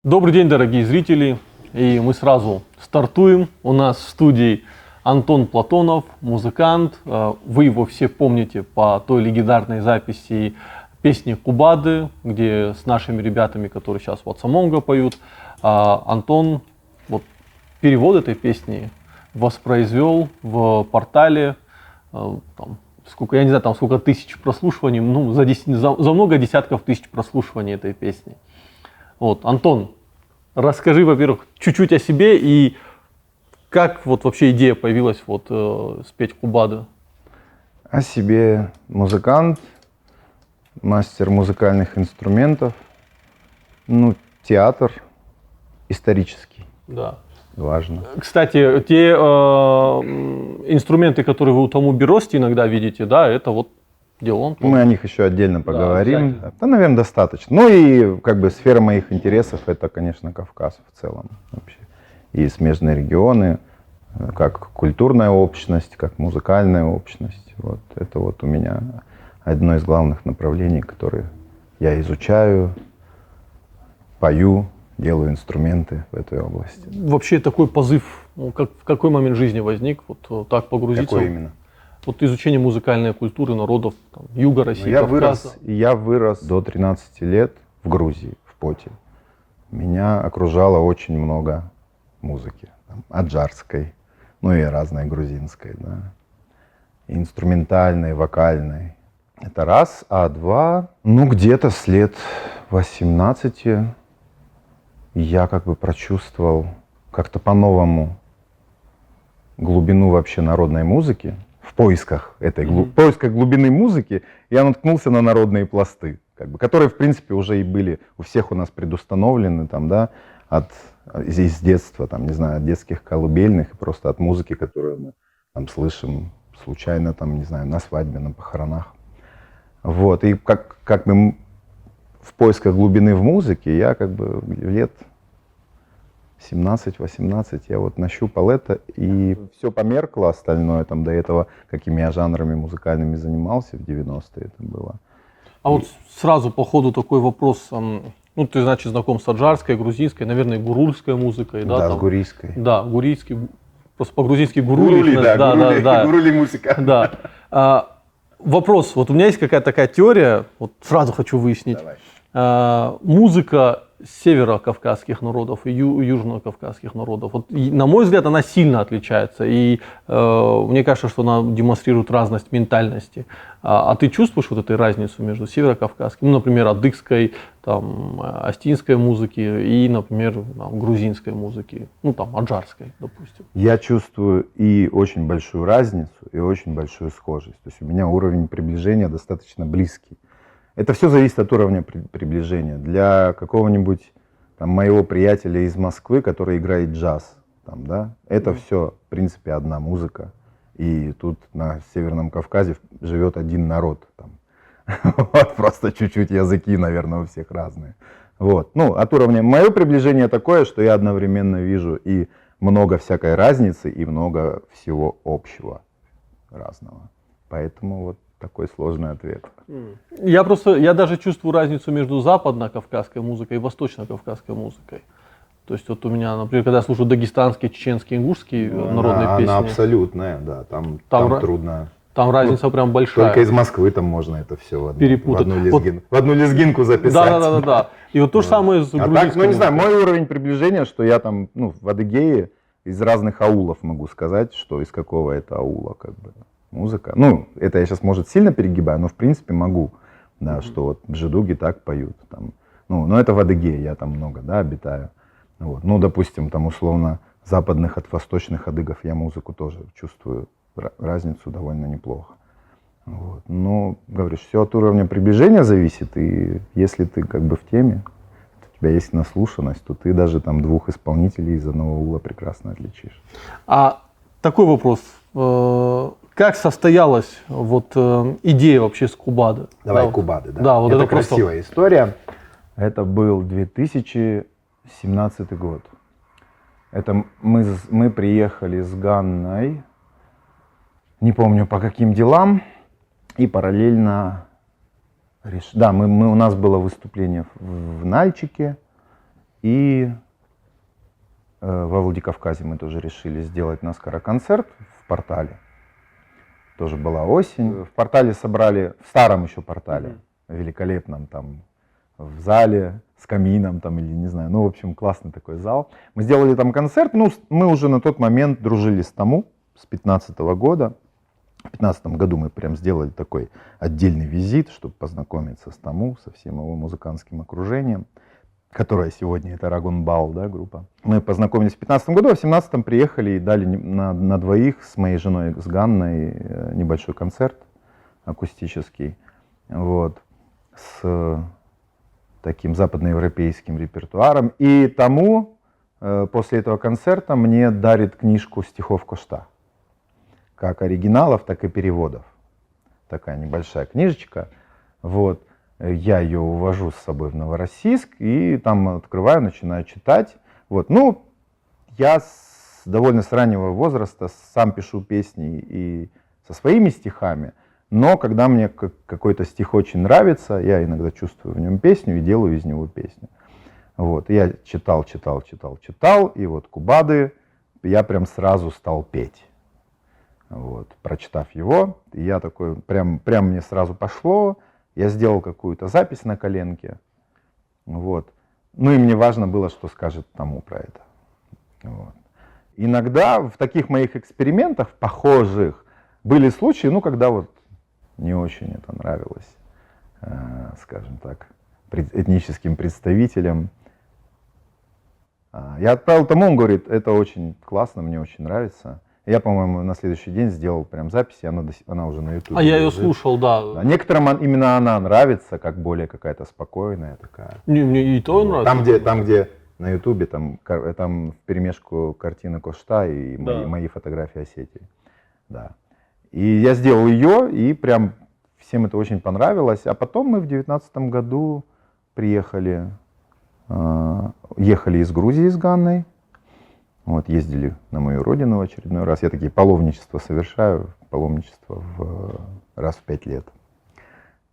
Добрый день, дорогие зрители, и мы сразу стартуем. У нас в студии Антон Платонов, музыкант. Вы его все помните по той легендарной записи песни «Кубады», где с нашими ребятами, которые сейчас в Ацамонго поют, Антон перевод этой песни воспроизвел в портале, сколько, я не знаю, сколько тысяч прослушиваний, за много десятков тысяч прослушиваний этой песни. Антон, расскажи, во-первых, чуть-чуть о себе и как вообще идея появилась спеть «Кубады». О себе: музыкант, мастер музыкальных инструментов, театр исторический. Да. Важно. Кстати, те инструменты, которые вы у Тому Берости иногда видите, да, это дело он. Мы о них еще отдельно поговорим. Да, наверное, достаточно. И сфера моих интересов — это, конечно, Кавказ в целом вообще. И смежные регионы, как культурная общность, как музыкальная общность. Это у меня одно из главных направлений, которые я изучаю, пою, делаю инструменты в этой области. Вообще такой позыв, в какой момент жизни возник, так погрузиться? Какой именно? Изучение музыкальной культуры народов Юга России, Кавказа. Я вырос до 13 лет в Грузии, в Поте. Меня окружало очень много музыки, аджарской, и разной грузинской, да, инструментальной, вокальной. Это раз. А два, где-то с лет 18 я прочувствовал как-то по-новому глубину вообще народной музыки. В поисках поисках глубины музыки я наткнулся на народные пласты, которые, в принципе, уже и были у всех у нас предустановлены, из детства, от детских колыбельных, и просто от музыки, которую мы слышим случайно, на свадьбе, на похоронах. И в поисках глубины в музыке я лет 17-18 я нащупал это, и все померкло остальное до этого, какими я жанрами музыкальными занимался в 90-е это было. Сразу по ходу такой вопрос. Ты, значит, знаком с аджарской, грузинской, наверное, гурульской музыкой, да? Да, с гурийской. Да, гурийский, просто по-грузински гурули. Гурули музыка. Да. Вопрос, у меня есть какая-то такая теория, сразу хочу выяснить. Давай. Музыка северокавказских народов и южнокавказских народов, на мой взгляд, она сильно отличается, и мне кажется, что она демонстрирует разность ментальности. А ты чувствуешь эту разницу между северокавказской, например, адыгской, астинской музыки и, например, грузинской музыки, аджарской, допустим? Я чувствую и очень большую разницу, и очень большую схожесть. То есть у меня уровень приближения достаточно близкий. Это все зависит от уровня приближения. Для какого-нибудь моего приятеля из Москвы, который играет джаз, это все, в принципе, одна музыка. И тут на Северном Кавказе живет один народ. Просто чуть-чуть языки, наверное, у всех разные. От уровня... Мое приближение такое, что я одновременно вижу и много всякой разницы, и много всего общего разного. Поэтому такой сложный ответ. Я даже чувствую разницу между западно-кавказской музыкой и восточно-кавказской музыкой. То есть у меня, например, когда я слушаю дагестанские, чеченские, ингушские народные песни. Она абсолютная, да, там трудно. Там разница прям большая. Только из Москвы там можно это все перепутать. В одну лезгинку записать. Да. И то же самое с грузинской не знаю, мой уровень приближения, что я в Адыгее из разных аулов могу сказать, что из какого это аула музыка. Это я сейчас, может, сильно перегибаю, но в принципе могу, да, что бжедуги так поют. Но это в Адыгее, я там много, обитаю. Допустим, условно западных от восточных адыгов я музыку тоже чувствую разницу довольно неплохо. Говоришь, все от уровня приближения зависит, и если ты в теме, у тебя есть наслушанность, то ты даже двух исполнителей из одного аула прекрасно отличишь. А такой вопрос. Как состоялась идея вообще с Кубады? Давай Кубады, да. Да, это красивая история. Это был 2017 год. Это мы приехали с Ганной, не помню по каким делам, и параллельно... у нас было выступление в Нальчике, И во Владикавказе мы тоже решили сделать наскоро концерт в Портале. Тоже была осень. В Портале собрали, в старом еще Портале, великолепном там, в зале с камином там, или не знаю, ну, в общем, классный такой зал. Мы сделали там концерт, ну, мы уже на тот момент дружили с Тому с 15 года. В 15 году мы прям сделали такой отдельный визит, чтобы познакомиться с Тому, со всем его музыкантским окружением, которое сегодня это Рагунбал, да, группа. Мы познакомились в 15 году, а в 17 приехали и дали на двоих с моей женой, с Ганной, небольшой концерт акустический, вот, с таким западноевропейским репертуаром. И Тому после этого концерта мне дарит книжку стихов Кошта, как оригиналов, так и переводов. Такая небольшая книжечка. Вот. Я ее увожу с собой в Новороссийск и там открываю, начинаю читать. Вот. Ну, я довольно с раннего возраста сам пишу песни и со своими стихами, но когда мне какой-то стих очень нравится, я иногда чувствую в нем песню и делаю из него песню. Вот. Я читал, и вот Кубады я прям сразу стал петь. Вот. Прочитав его, я такой, прям мне сразу пошло. Я сделал какую-то запись на коленке, вот. Ну и мне важно было, что скажет Тому про это. Вот. Иногда в таких моих экспериментах, похожих, были случаи, ну, когда вот не очень это нравилось, скажем так, этническим представителям. Я отправил Тому, он говорит, это очень классно, мне очень нравится. Я, по-моему, на следующий день сделал прям запись, и она уже на YouTube. А я ее слушал, да. Некоторым именно она нравится, как более какая-то спокойная такая. Мне и то нравится. Там, где на YouTube, там вперемешку картины Кошта и мои фотографии Осетии. Да. И я сделал ее, и прям всем это очень понравилось. А потом мы в 2019 году ехали из Грузии с Ганной. Вот, ездили на мою родину в очередной раз. Я такие паломничества совершаю, раз в 5 лет.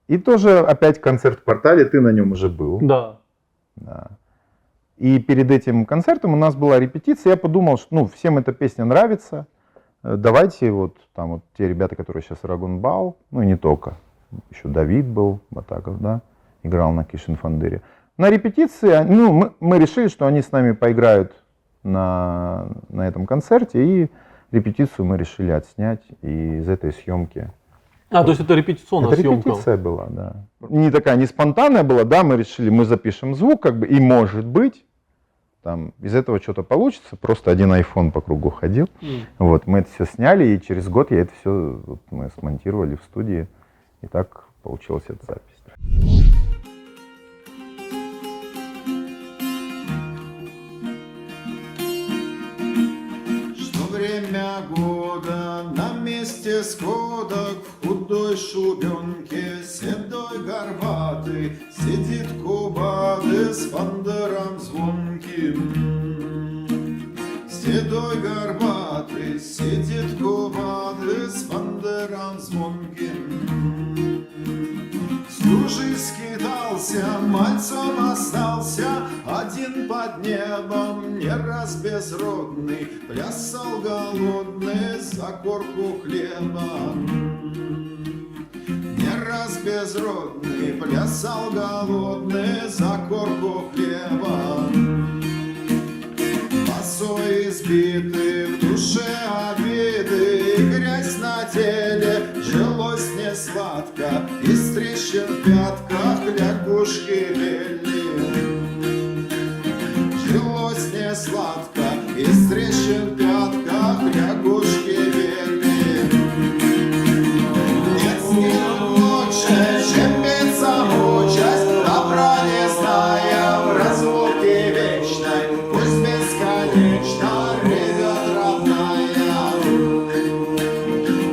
И тоже опять концерт в Портале, ты на нем уже был. Да. И перед этим концертом у нас была репетиция, я подумал, что ну, всем эта песня нравится, давайте вот там вот те ребята, которые сейчас Рагунбал, ну и не только, еще Давид был, Батагов, да, играл на Кишинфандыре. На репетиции, ну, мы решили, что они с нами поиграют на этом концерте, и репетицию мы решили отснять, и из этой съемки... То есть это репетиционная съемка? Репетиция была, да. Не такая, не спонтанная была, да, мы решили, мы запишем звук, как бы, и может быть, там, из этого что-то получится, просто один iPhone по кругу ходил, вот, мы это все сняли, и через год я это все мы смонтировали в студии, и так получилась эта запись. Время года на месте сходок в худой шубенке седой горбатый сидит Кубады с фандером звонким. Седой горбатый сидит Кубады с фандером звонким. Всю жизнь скитался, мальцом остался, один под небом, не раз безродный, плясал голодный за корку хлеба. Не раз безродный, плясал голодный за корку хлеба. Босой избитый, в душе обиды, и грязь на теле, жилось не сладко, из трещин в пятках лягушки бели. Жилось не сладко, из трещин в пятках лягушки бели. Нет сил лучше, чем биться мучаясь, добра не зная в разлуке вечной, пусть бесконечно ревет родная.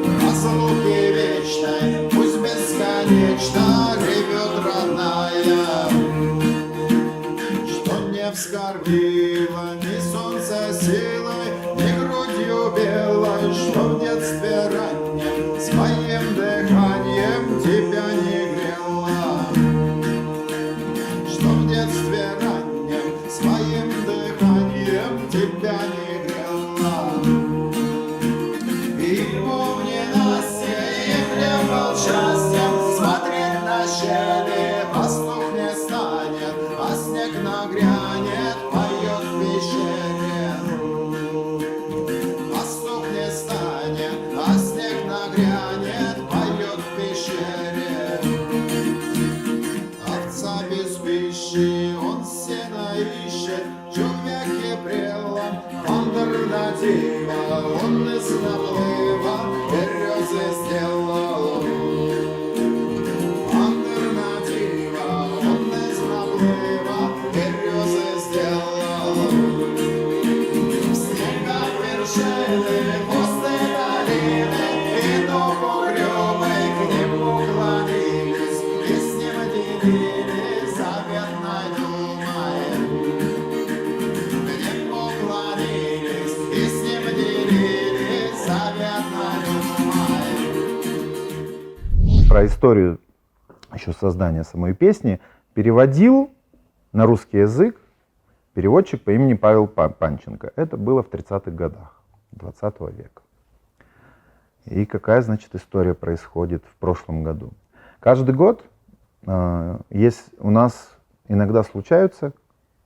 В разлуке вечной, пусть бесконечно ревет родная. Что не вскормила ни солнце силой, ни грудью белой, что в детстве раннем своим дыханием тебя не грела. Что в детстве раннем своим тебя не грела. И помни нас, и хлебал счастьем, смотреть на щели, пастух не станет, а снег нагрянет, поет в пещере. Пастух не станет, а снег нагрянет, поет в пещере. Овца без пищи, он сено ищет, чувяки прелом, альтернатива, он из наплыва березы сделал. Альтернатива, он из наплыва березы сделал. В снегах вершины, после долины, и до погребы к нему клонились, и с ним делили заветной думой. К нему клонились, и с ним делили заветной думой. Про историю еще создания самой песни переводил на русский язык переводчик по имени Павел Панченко. Это было в 30-х годах 20 века. И какая, значит, история происходит в прошлом году? Каждый год есть у нас иногда случаются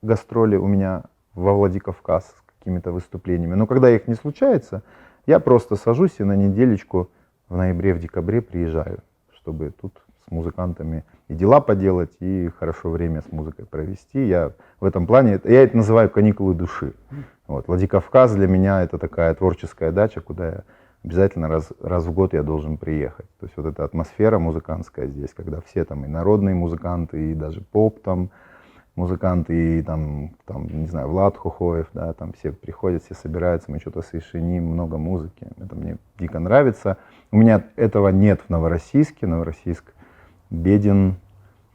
гастроли у меня во Владикавказ с какими-то выступлениями. Но когда их не случается, я просто сажусь и на неделечку в ноябре, в декабре приезжаю, чтобы тут с музыкантами и дела поделать, и хорошо время с музыкой провести. Я в этом плане, я это называю каникулы души. Вот. Владикавказ для меня это такая творческая дача, куда я обязательно раз в год я должен приехать. То есть вот эта атмосфера музыкантская здесь, когда все там и народные музыканты, и даже поп там музыканты, и там не знаю, Влад Хухоев, да, там все приходят, все собираются, мы что-то совершеним, много музыки. Это мне дико нравится. У меня этого нет в Новороссийске. Новороссийск беден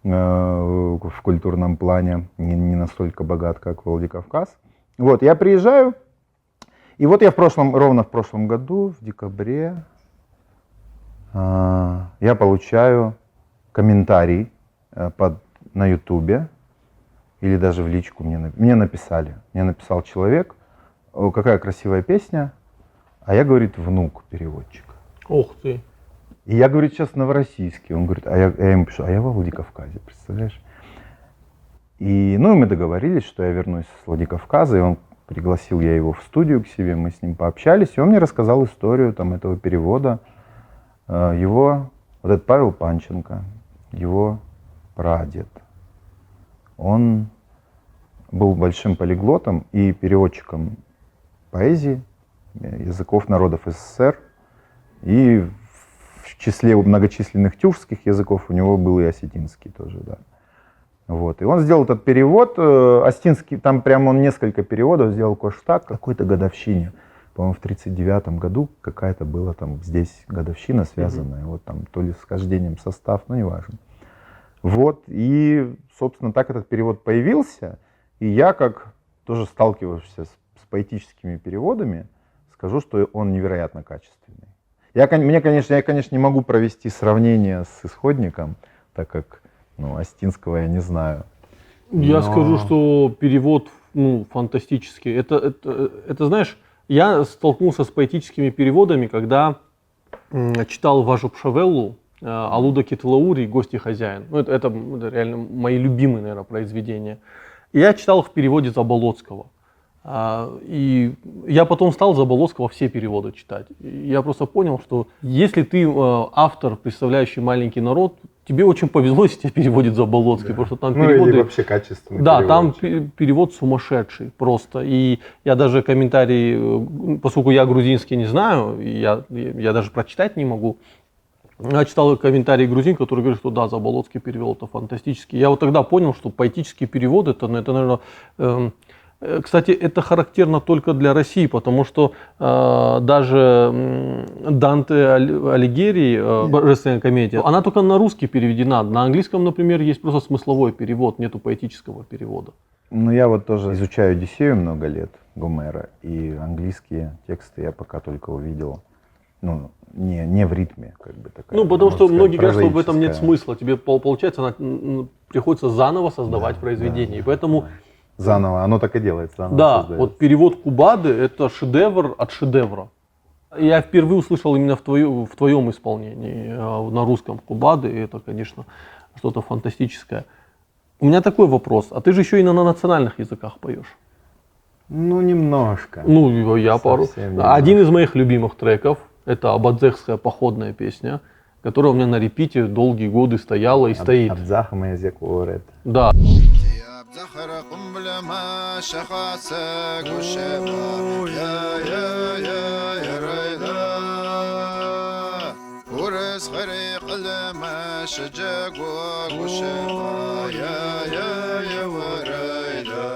в культурном плане, не настолько богат, как Владикавказ. Вот, я приезжаю, и вот я ровно в прошлом году, в декабре, я получаю комментарий на Ютубе, или даже в личку мне написали. Мне написал человек, какая красивая песня, а я, говорит, внук переводчика. Ух ты. И я, говорит, сейчас в Новороссийске. Он говорит, я ему пишу, а я во Владикавказе, представляешь? И мы договорились, что я вернусь с Владикавказа, и он пригласил я его в студию к себе, мы с ним пообщались, и он мне рассказал историю там этого перевода. Его, вот этот Павел Панченко, его прадед, он был большим полиглотом и переводчиком поэзии, языков народов СССР, и в числе многочисленных тюркских языков у него был и осетинский тоже, да. Вот. И он сделал этот перевод, осетинский, там прямо он несколько переводов сделал Коштак, какой-то годовщине. По-моему, в 1939 году какая-то была там здесь годовщина связанная, вот там то ли с хождением состав, неважно. Вот, и, собственно, так этот перевод появился, и я, как тоже сталкиваешься с поэтическими переводами, скажу, что он невероятно качественный. Я, конечно, не могу провести сравнение с исходником, так как, осетинского я не знаю. Я скажу, что перевод фантастический. Это, знаешь, я столкнулся с поэтическими переводами, когда читал Важу Пшавеллу, Алуда Китлаури, «Гость и хозяин». Это реально мои любимые, наверное, произведения. И я читал их в переводе Заболоцкого. И я потом стал Заболоцкого все переводы читать. И я просто понял, что если ты автор, представляющий маленький народ, тебе очень повезло, если тебя переводит Заболоцкий, потому что там переводы... или вообще качественный Да, переводчик. там перевод сумасшедший просто. И я даже комментарии, поскольку я грузинский не знаю, я даже прочитать не могу, я читал комментарии грузин, которые говорят, что да, Заболоцкий перевел, это фантастически. Я вот тогда понял, что поэтический перевод, это наверное... Кстати, это характерно только для России, потому что даже Данте Алигьери, божественная комедия, она только на русский переведена. На английском, например, есть просто смысловой перевод, нету поэтического перевода. Я вот тоже изучаю Одиссею много лет, Гомера, и английские тексты я пока только увидел, не в ритме, как бы такая. Потому что многие говорят, что в этом нет прозаическая. смысла. Тебе, получается, приходится заново создавать произведение. И поэтому Заново, оно так и делается. Заново Да, создается. вот перевод Кубады — это шедевр от шедевра. Я впервые услышал именно в твоем исполнении на русском Кубады, и это, конечно, что-то фантастическое. У меня такой вопрос, а ты же еще и на национальных языках поешь? Ну, немножко. Ну, я пару. Совсем немного. Один из моих любимых треков — это абадзехская походная песня, которая у меня на репите долгие годы стояла и стоит. Абзахам язык говорит. Да. زخر قنبل ما شخاصك والشفا يا ريدا ورس خريق لما شجاك والشفا يا وريدا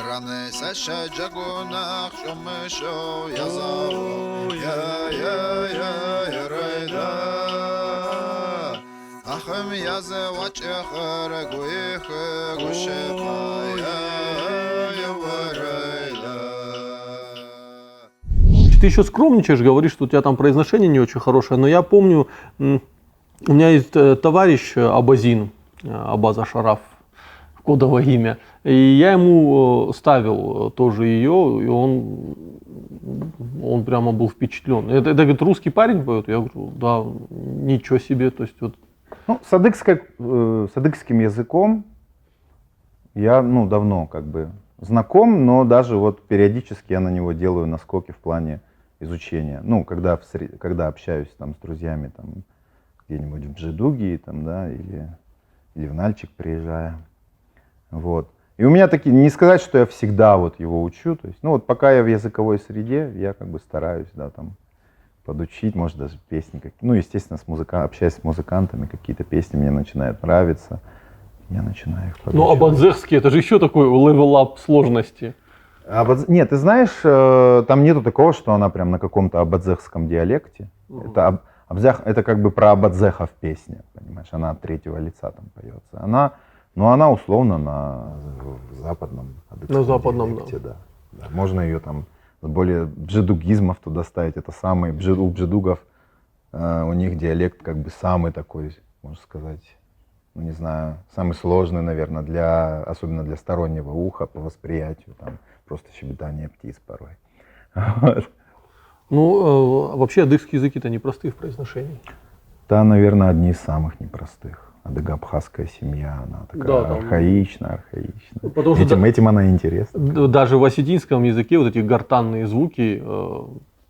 راني سشجاك ونخش مشو يا زاو يا ريدا أخم يازه وچخر گویخ گوشفایا وريلا. Ты еще скромничаешь, говоришь, что у тебя там произношение не очень хорошее, но я помню, у меня есть товарищ Абазин, Абаза Шараф, кодовое имя, и я ему ставил тоже ее, и он прямо был впечатлен. Это говорит, русский парень поет? Я говорю, да, ничего себе, то есть вот. Ну, с адыгским языком я давно как бы знаком, но даже вот периодически я на него делаю наскоки в плане изучения. Ну, когда общаюсь там с друзьями там где-нибудь в Бжедуге, там, да, или в Нальчик приезжая. Вот. И у меня такие, не сказать, что я всегда вот его учу, то есть, ну вот пока я в языковой среде, я как бы стараюсь, да, там, подучить, может, даже песни. Ну, естественно, общаясь с музыкантами, какие-то песни мне начинают нравиться, я начинаю их подучивать. Ну, абадзехский, это же еще такой левел-ап сложности. Нет, ты знаешь, там нету такого, что она прям на каком-то абадзехском диалекте. Это это как бы про абадзехов песня, понимаешь, она от третьего лица там поется. Она условно на западном адыгском диалекте, да. Можно ее там более бжедугизмов туда ставить, это самый, у бжедугов, у них диалект как бы самый такой, можно сказать, ну не знаю, самый сложный, наверное, особенно для стороннего уха по восприятию, там просто щебетание птиц порой. Вот. Ну, вообще адыгские языки-то непростые в произношении. Да, наверное, одни из самых непростых. Адыго-абхазская семья, она такая архаичная. Потому что этим она интересна. Даже в осетинском языке вот эти гортанные звуки,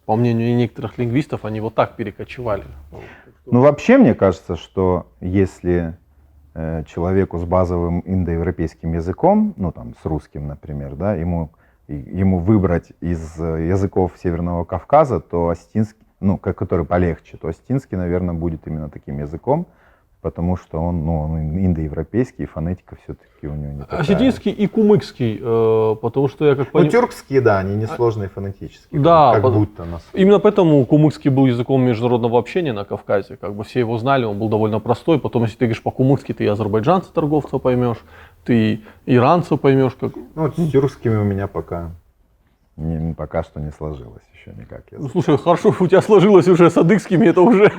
по мнению некоторых лингвистов, они вот так перекочевали. Ну, вообще, мне кажется, что если человеку с базовым индоевропейским языком, ну, там, с русским, например, да, ему выбрать из языков Северного Кавказа, то осетинский, ну, который полегче, то осетинский, наверное, будет именно таким языком, потому что он индоевропейский, и фонетика все-таки у него не такая. Осетинский и кумыкский, потому что я как понимаю... Ну, тюркские, да, они несложные фонетически. Да, как будто нас. Именно поэтому кумыкский был языком международного общения на Кавказе. Как бы все его знали, он был довольно простой. Потом, если ты говоришь по-кумыкски, ты и азербайджанца торговца поймешь, ты иранца поймешь. Ну, с тюркскими у меня пока что не сложилось еще никак. Ну, слушай, хорошо, у тебя сложилось уже с адыгскими, это уже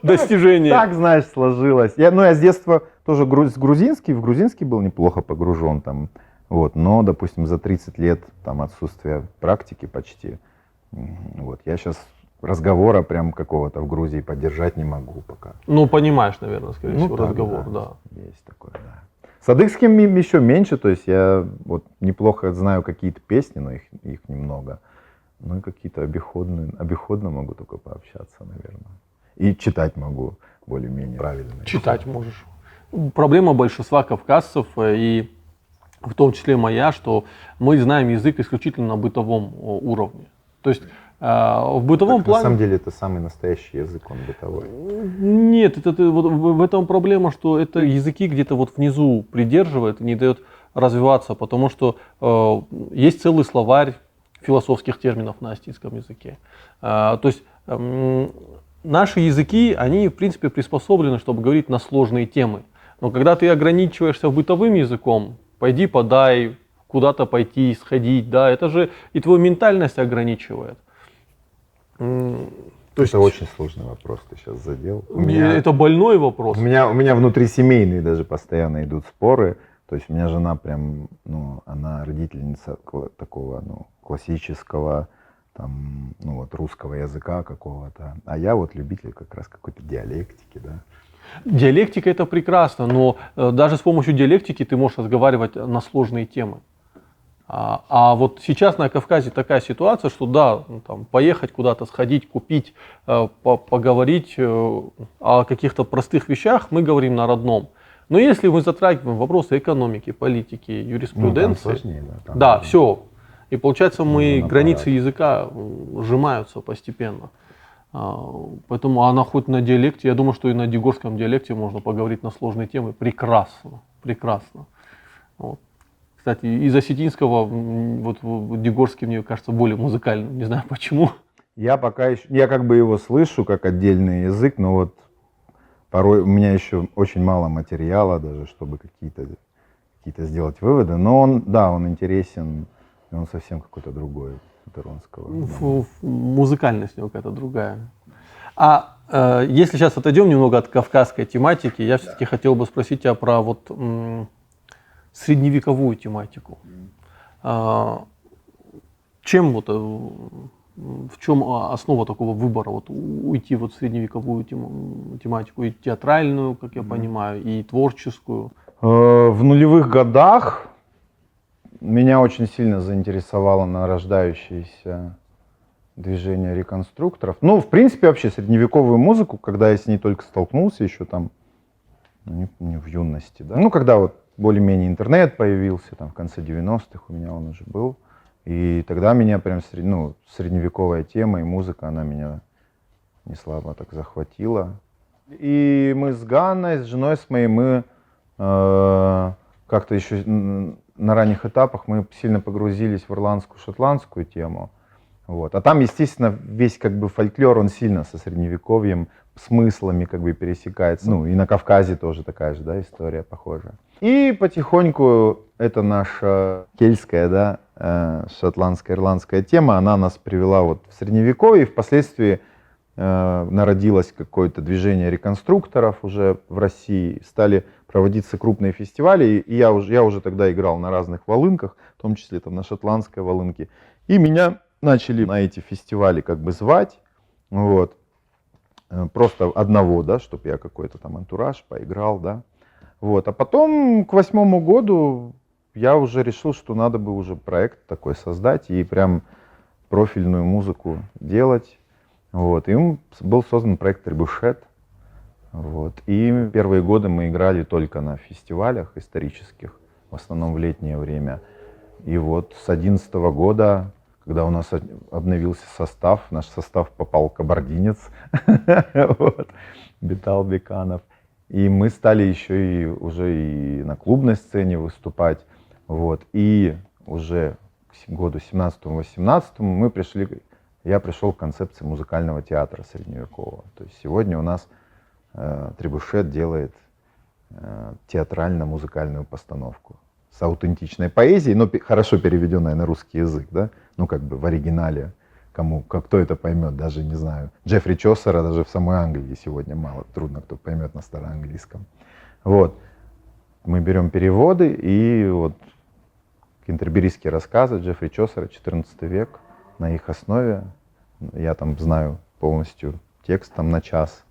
достижение. Так, знаешь, сложилось. Я с детства тоже в грузинский был неплохо погружен там, вот, но, допустим, за 30 лет там отсутствия практики почти, вот, я сейчас разговора прям какого-то в Грузии поддержать не могу пока. Ну, понимаешь, наверное, скорее всего, так, разговор, да. Есть такое, да. С адыгским еще меньше, то есть я вот неплохо знаю какие-то песни, но их немного. Ну и какие-то обиходно могу только пообщаться, наверное. И читать могу более-менее правильно. Читать можешь. Проблема большинства кавказцев, и в том числе моя, что мы знаем язык исключительно на бытовом уровне. То есть в бытовом плане... На самом деле это самый настоящий язык, он бытовой. Нет, вот в этом проблема, что это языки где-то вот внизу придерживает и не дает развиваться, потому что есть целый словарь философских терминов на осетинском языке. То есть наши языки, они в принципе приспособлены, чтобы говорить на сложные темы. Но когда ты ограничиваешься бытовым языком, пойди подай, куда-то пойти, сходить, да, это же и твою ментальность ограничивает. То есть... Это очень сложный вопрос ты сейчас задел. Это больной вопрос. У меня внутрисемейные даже постоянно идут споры То есть у меня жена прям, ну, она родительница такого, ну, классического, там, ну, вот русского языка какого-то. А я вот любитель как раз какой-то диалектики, да. Диалектика это прекрасно, но даже с помощью диалектики ты можешь разговаривать на сложные темы. А вот сейчас на Кавказе такая ситуация, что да, ну, там, поехать куда-то, сходить, купить, поговорить о каких-то простых вещах, мы говорим на родном. Но если мы затрагиваем вопросы экономики, политики, юриспруденции, Ну, там сложнее, да. Там да, нужно- все. И получается, нужен границы аппарат. языка сжимаются постепенно. Поэтому она хоть на диалекте, я думаю, что и на дигорском диалекте можно поговорить на сложные темы прекрасно, прекрасно. Вот. Кстати, из осетинского вот дигорский, мне кажется, более музыкальным, не знаю почему. Я пока еще, я как бы его слышу как отдельный язык, но вот порой у меня еще очень мало материала даже, чтобы какие-то сделать выводы. Но он, да, он интересен, и он совсем какой-то другой от иронского. Музыкальность у него какая-то другая. Если сейчас отойдем немного от кавказской тематики, я все-таки хотел бы спросить тебя про вот средневековую тематику. Чем вот, в чем основа такого выбора, вот уйти вот в средневековую тематику, и театральную, как я понимаю, и творческую? В нулевых годах меня очень сильно заинтересовало нарождающееся движение реконструкторов. Ну, в принципе, вообще средневековую музыку, когда я с ней только столкнулся, еще там, ну, не в юности, да. Ну, когда вот более-менее интернет появился, там, в конце 90-х у меня он уже был. И тогда меня прям, средневековая тема и музыка, она меня не слабо так захватила. И мы с Ганной, с женой с моей, мы как-то еще на ранних этапах мы сильно погрузились в ирландскую, шотландскую тему. Вот. А там, естественно, весь как бы фольклор, он сильно со средневековьем, смыслами как бы пересекается. Ну, и на Кавказе тоже такая же, да, история похожая. И потихоньку эта наша кельтская, да, шотландская, ирландская тема, она нас привела вот в Средневековье, и впоследствии народилось какое-то движение реконструкторов уже в России, стали проводиться крупные фестивали, и я уже тогда играл на разных волынках, в том числе там на шотландской волынке, и меня начали на эти фестивали как бы звать, вот, просто одного, да, чтобы я какой-то там антураж поиграл, да, вот, а потом к 8-му году я уже решил, что надо бы уже проект такой создать и прям профильную музыку делать, вот, и был создан проект «Требушет», вот, и первые годы мы играли только на фестивалях исторических, в основном в летнее время, и вот с 2011 года, когда у нас обновился состав, наш состав попал кабардинец, вот, Бетал Беканов. И мы стали еще и уже и на клубной сцене выступать. Вот. И уже к году 17-18 я пришел к концепции музыкального театра средневекового. То есть сегодня у нас Требушет делает театрально-музыкальную постановку с аутентичной поэзией, но хорошо переведенная на русский язык, да, ну как бы в оригинале, кто это поймет, даже не знаю. Джеффри Чосера даже в самой Англии сегодня трудно кто поймет на староанглийском. Вот, мы берем переводы, и вот кентерберийские рассказы Джеффри Чосера, 14 век, на их основе, я там знаю полностью текст там на час,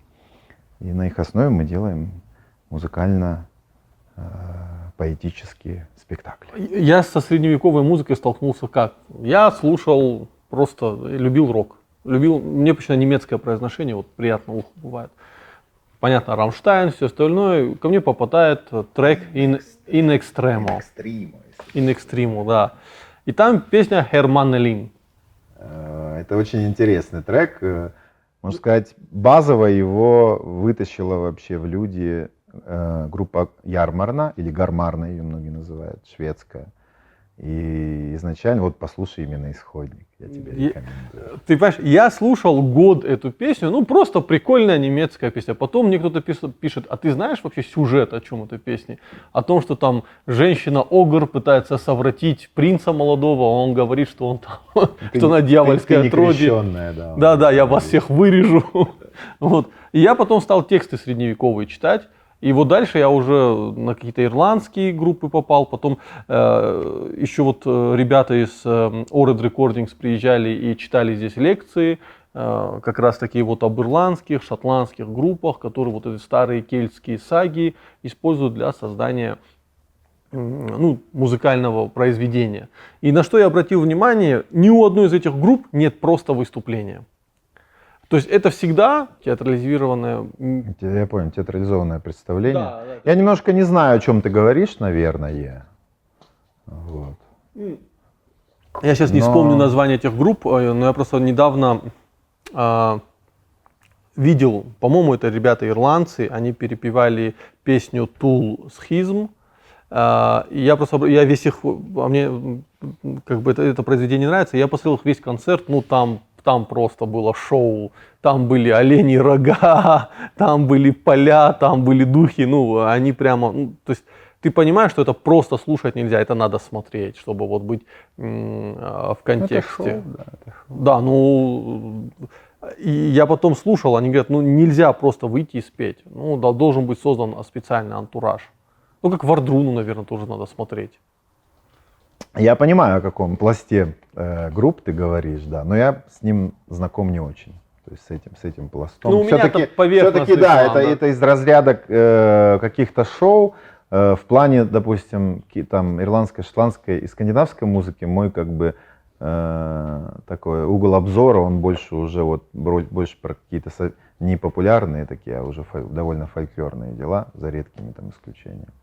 и на их основе мы делаем музыкально-поэтические спектакли. Я со средневековой музыкой столкнулся как? Я слушал, просто любил рок. Мне почему-то немецкое произношение вот приятно уху бывает. Понятно, Рамштайн, все остальное. Ко мне попадает трек In Extremo. In Extremo, да. И там песня Hermann Lin. Это очень интересный трек. Можно сказать, базово его вытащила вообще в люди группа Ярмарна, или Гармарна ее многие называют, шведская. И изначально, вот послушай именно «Исходник», я тебе рекомендую. Ты понимаешь, я слушал год эту песню, ну просто прикольная немецкая песня. Потом мне кто-то пишет, а ты знаешь вообще сюжет, о чем этой песни? О том, что там женщина-огр пытается совратить принца молодого, он говорит, что он там, что она дьявольская отродье. Да, я вас всех вырежу. Вот. И я потом стал тексты средневековые читать. И вот дальше я уже на какие-то ирландские группы попал, потом еще вот ребята из Ored Recordings приезжали и читали здесь лекции, как раз таки вот об ирландских, шотландских группах, которые вот эти старые кельтские саги используют для создания музыкального произведения. И на что я обратил внимание, ни у одной из этих групп нет просто выступления. То есть это всегда театрализированное. Я понял, театрализованное представление. Да, да. Я немножко не знаю, о чем ты говоришь, наверное. Вот. Я сейчас не Но- вспомню название этих групп, но я просто недавно видел, по-моему, это ребята ирландцы, они перепевали песню Tool Schism. И я просто, я весь их, мне как бы это произведение нравится, я посмотрел их весь концерт, ну там просто было шоу, там были олени рога, там были поля, там были духи, ну они прямо, то есть ты понимаешь, что это просто слушать нельзя, это надо смотреть, чтобы вот быть в контексте. Это шоу, да, это шоу. Да, ну и я потом слушал, они говорят, ну нельзя просто выйти и спеть, ну должен быть создан специальный антураж. Ну как Вардруну, наверное, тоже надо смотреть. Я понимаю, о каком пласте групп ты говоришь, да, но я с ним знаком не очень. То есть с этим пластом. Ну, у меня Все-таки, это поверхностный да, план, да. это из разряда каких-то шоу. В плане, допустим, там ирландской, шотландской и скандинавской музыки мой как бы такой угол обзора, он больше уже вот больше про какие-то не популярные такие, а уже довольно фольклорные дела, за редкими там исключениями.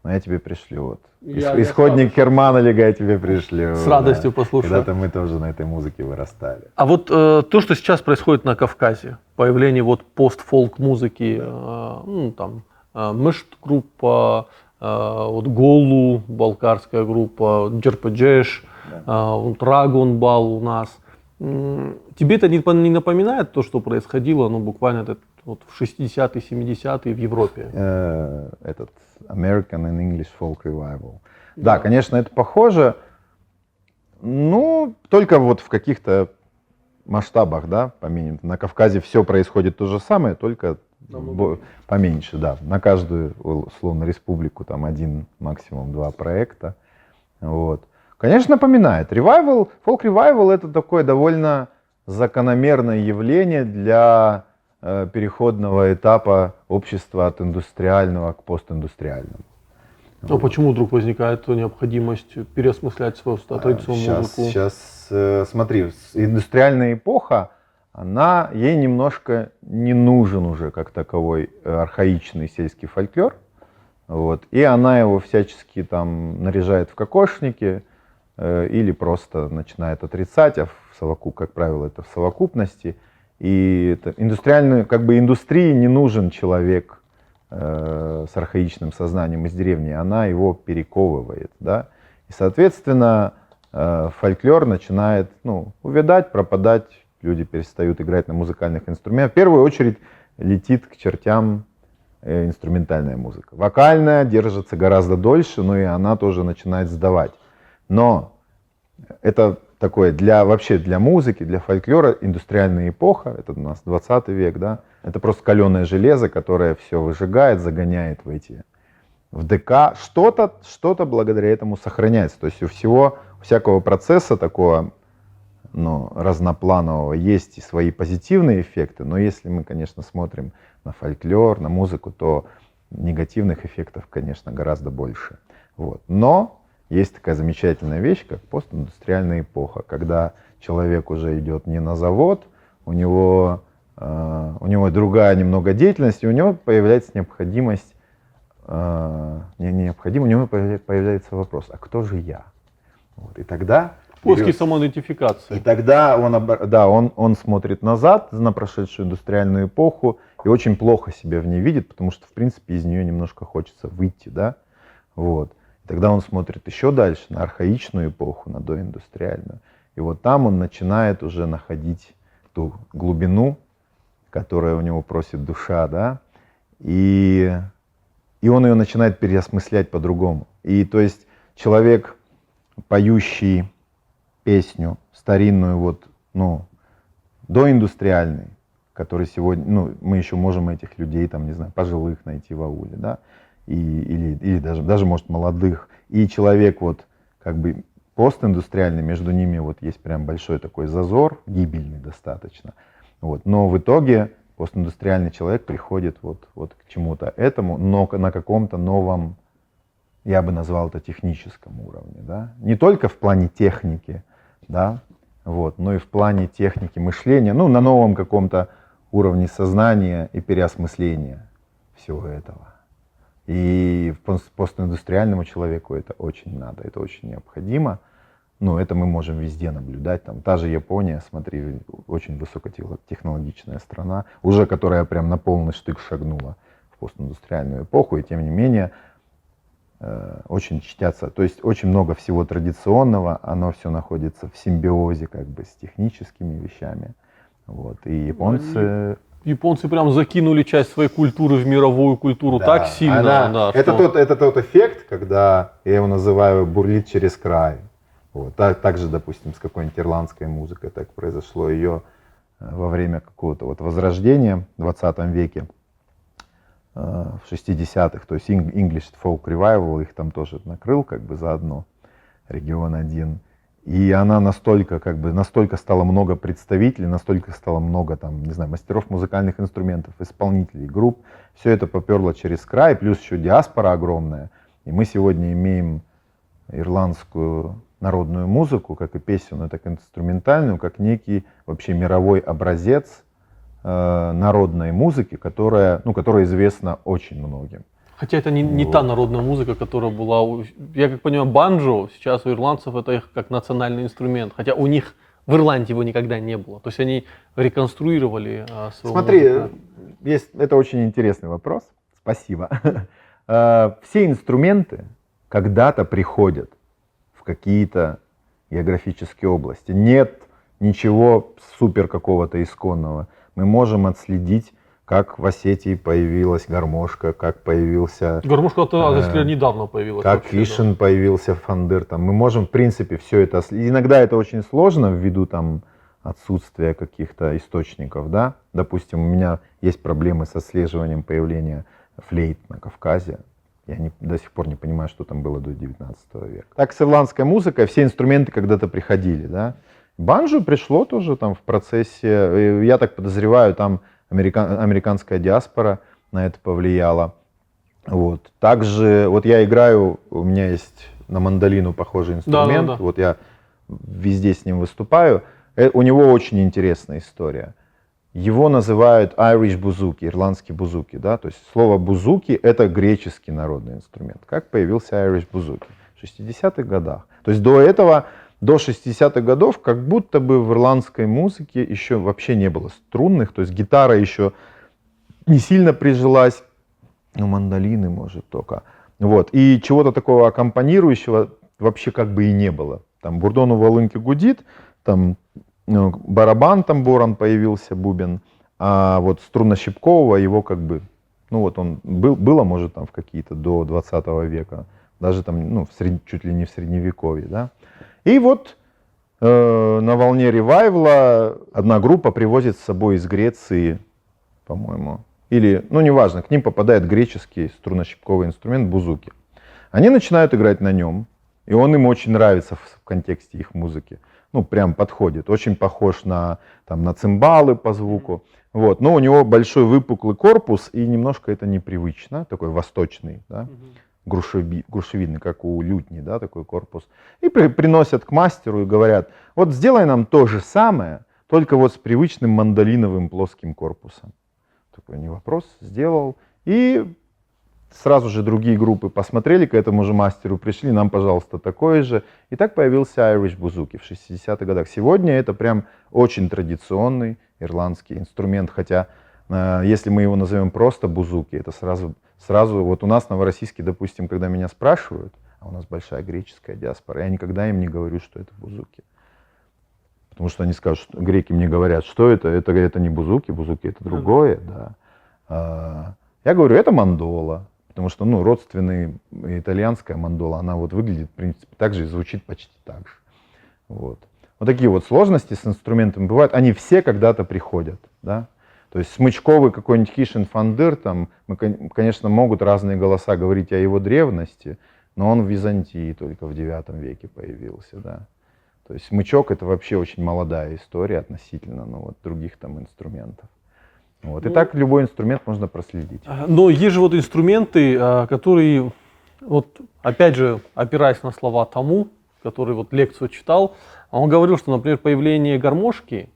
Но я тебе пришлю вот. Я Исходник Керманолига я тебе пришлю. С радостью послушаю. Когда-то мы тоже на этой музыке вырастали. А вот то, что сейчас происходит на Кавказе, появление вот пост-фолк музыки, ну там Мышт группа, вот Голу, балкарская группа, Джерпеджеш, вот Рагон Бал у нас. Тебе это не напоминает то, что происходило, ну буквально вот в 60-е, 70-е в Европе? Этот American and English Folk Revival. Да, конечно, это похоже, ну, только вот в каких-то масштабах, да, поменьше. На Кавказе все происходит то же самое, только поменьше, да. На каждую, условно, республику там один, максимум два проекта. Вот. Конечно, напоминает. Revival, folk revival — это такое довольно закономерное явление для переходного этапа общества от индустриального к постиндустриальному. А почему вдруг возникает необходимость переосмыслять свою традиционную музыку? Сейчас, смотри, индустриальная эпоха, ей немножко не нужен уже как таковой архаичный сельский фольклор. Вот, и она его всячески там наряжает в кокошники или просто начинает отрицать, а как правило, это в совокупности. И индустриальную, как бы индустрии не нужен человек с архаичным сознанием из деревни, она его перековывает, да. И, соответственно, фольклор начинает, увядать, пропадать, люди перестают играть на музыкальных инструментах. В первую очередь летит к чертям инструментальная музыка. Вокальная держится гораздо дольше, но и она тоже начинает сдавать. Но это такое вообще для музыки, для фольклора индустриальная эпоха, это у нас 20 век, да, это просто каленое железо, которое все выжигает, загоняет в ДК. Что-то благодаря этому сохраняется. То есть у всякого процесса такого, разнопланового есть и свои позитивные эффекты, но если мы, конечно, смотрим на фольклор, на музыку, то негативных эффектов, конечно, гораздо больше. Вот. Но есть такая замечательная вещь, как постиндустриальная эпоха, когда человек уже идет не на завод, у него другая немного деятельность, и у него появляется необходимость, у него появляется вопрос, а кто же я? Вот. И тогда Поиски самоидентификации. И тогда он смотрит назад на прошедшую индустриальную эпоху и очень плохо себя в ней видит, потому что, в принципе, из нее немножко хочется выйти, да, вот. Тогда он смотрит еще дальше, на архаичную эпоху, на доиндустриальную. И вот там он начинает уже находить ту глубину, которая у него просит душа, да, и он ее начинает переосмыслять по-другому. И то есть человек, поющий песню старинную, доиндустриальной, который сегодня, ну, мы еще можем этих людей, там, не знаю, пожилых найти в ауле, да, или даже, может, молодых. И человек вот как бы постиндустриальный, между ними вот есть прям большой такой зазор, гибельный достаточно. Вот. Но в итоге постиндустриальный человек приходит вот к чему-то этому, но на каком-то новом, я бы назвал это техническом уровне, да. Не только в плане техники, да, вот, но и в плане техники мышления, ну, на новом каком-то уровне сознания и переосмысления всего этого. И постиндустриальному человеку это очень надо, это очень необходимо. Ну, это мы можем везде наблюдать. Там, та же Япония, смотри, очень высокотехнологичная страна, уже которая прям на полный штык шагнула в постиндустриальную эпоху, и тем не менее очень чтятся. То есть очень много всего традиционного, оно все находится в симбиозе как бы с техническими вещами. Вот. И японцы... Японцы прям закинули часть своей культуры в мировую культуру, да, так сильно. Да, это тот эффект, когда, я его называю, бурлит через край. Вот. Также, допустим, с какой-нибудь ирландской музыкой так произошло. Ее во время какого-то вот возрождения в 20 веке, в 60-х, то есть English Folk Revival, их там тоже накрыл как бы заодно, регион один. И она настолько стало много представителей, настолько стало много там, не знаю, мастеров музыкальных инструментов, исполнителей, групп. Все это поперло через край, плюс еще диаспора огромная. И мы сегодня имеем ирландскую народную музыку, как и песенную, так и инструментальную, как некий вообще мировой образец народной музыки, которая известна очень многим. Хотя это не та народная музыка, которая была, я как понимаю, банджо сейчас у ирландцев это их как национальный инструмент, хотя у них в Ирландии его никогда не было. То есть они реконструировали свою музыку. Это очень интересный вопрос, спасибо. Все инструменты когда-то приходят в какие-то географические области. Нет ничего супер какого-то исконного. Мы можем отследить, как в Осетии появилась гармошка, как появился... Гармошка недавно появилась. Как в Ишин появился фандыр. Там мы можем, в принципе, все это... Иногда это очень сложно ввиду там отсутствия каких-то источников, да. Допустим, у меня есть проблемы с отслеживанием появления флейт на Кавказе. Я до сих пор не понимаю, что там было до 19 века. Так с ирландской музыкой все инструменты когда-то приходили, да. Банджо пришло тоже там в процессе, я так подозреваю, там американская диаспора на это повлияла. Вот. Также вот я играю, у меня есть на мандолину похожий инструмент, да. Вот я везде с ним выступаю. У него очень интересная история. Его называют Irish бузуки, ирландский бузуки, да, то есть слово бузуки это греческий народный инструмент. Как появился Irish бузуки? В 60-х годах. То есть до этого, до 60-х годов, как будто бы в ирландской музыке еще вообще не было струнных, то есть гитара еще не сильно прижилась, ну мандолины может только. Вот. И чего-то такого аккомпанирующего вообще как бы и не было. Там бурдон у волынки гудит, там барабан, там борон появился, бубен, а вот струнно-щипкового его как бы, ну вот он было, может, там в какие-то до 20 века, даже там, ну, чуть ли не в средневековье, да. И вот на волне ревайвла одна группа привозит с собой из Греции, по-моему, или, ну, неважно, к ним попадает греческий струнно-щипковый инструмент бузуки. Они начинают играть на нем, и он им очень нравится в контексте их музыки. Ну, прям подходит. Очень похож на цимбалы по звуку. Вот. Но у него большой выпуклый корпус, и немножко это непривычно. Такой восточный, да? Грушевидный, как у лютни, да, такой корпус. И приносят к мастеру и говорят, вот сделай нам то же самое, только вот с привычным мандолиновым плоским корпусом. Такой не вопрос, сделал. И сразу же другие группы посмотрели, к этому же мастеру пришли, нам, пожалуйста, такое же. И так появился Irish бузуки в 60-х годах. Сегодня это прям очень традиционный ирландский инструмент, хотя если мы его назовем просто бузуки, это сразу, вот у нас в Новороссийске, допустим, когда меня спрашивают, а у нас большая греческая диаспора, я никогда им не говорю, что это бузуки. Потому что они скажут, греки мне говорят, что это не бузуки, бузуки это другое, да. Я говорю, это мандола. Потому что, ну, родственная итальянская мандола, она вот выглядит, в принципе, так же и звучит почти так же. Вот. Вот такие вот сложности с инструментами бывают. Они все когда-то приходят, да. То есть смычковый какой-нибудь Кишин-Фандыр, там, конечно, могут разные голоса говорить о его древности, но он в Византии только в IX веке появился, да. То есть смычок — это вообще очень молодая история относительно, ну, вот, других там инструментов. Вот. И так любой инструмент можно проследить. Но есть же вот инструменты, которые, вот опять же, опираясь на слова Тому, который вот лекцию читал, он говорил, что, например, появление гармошки,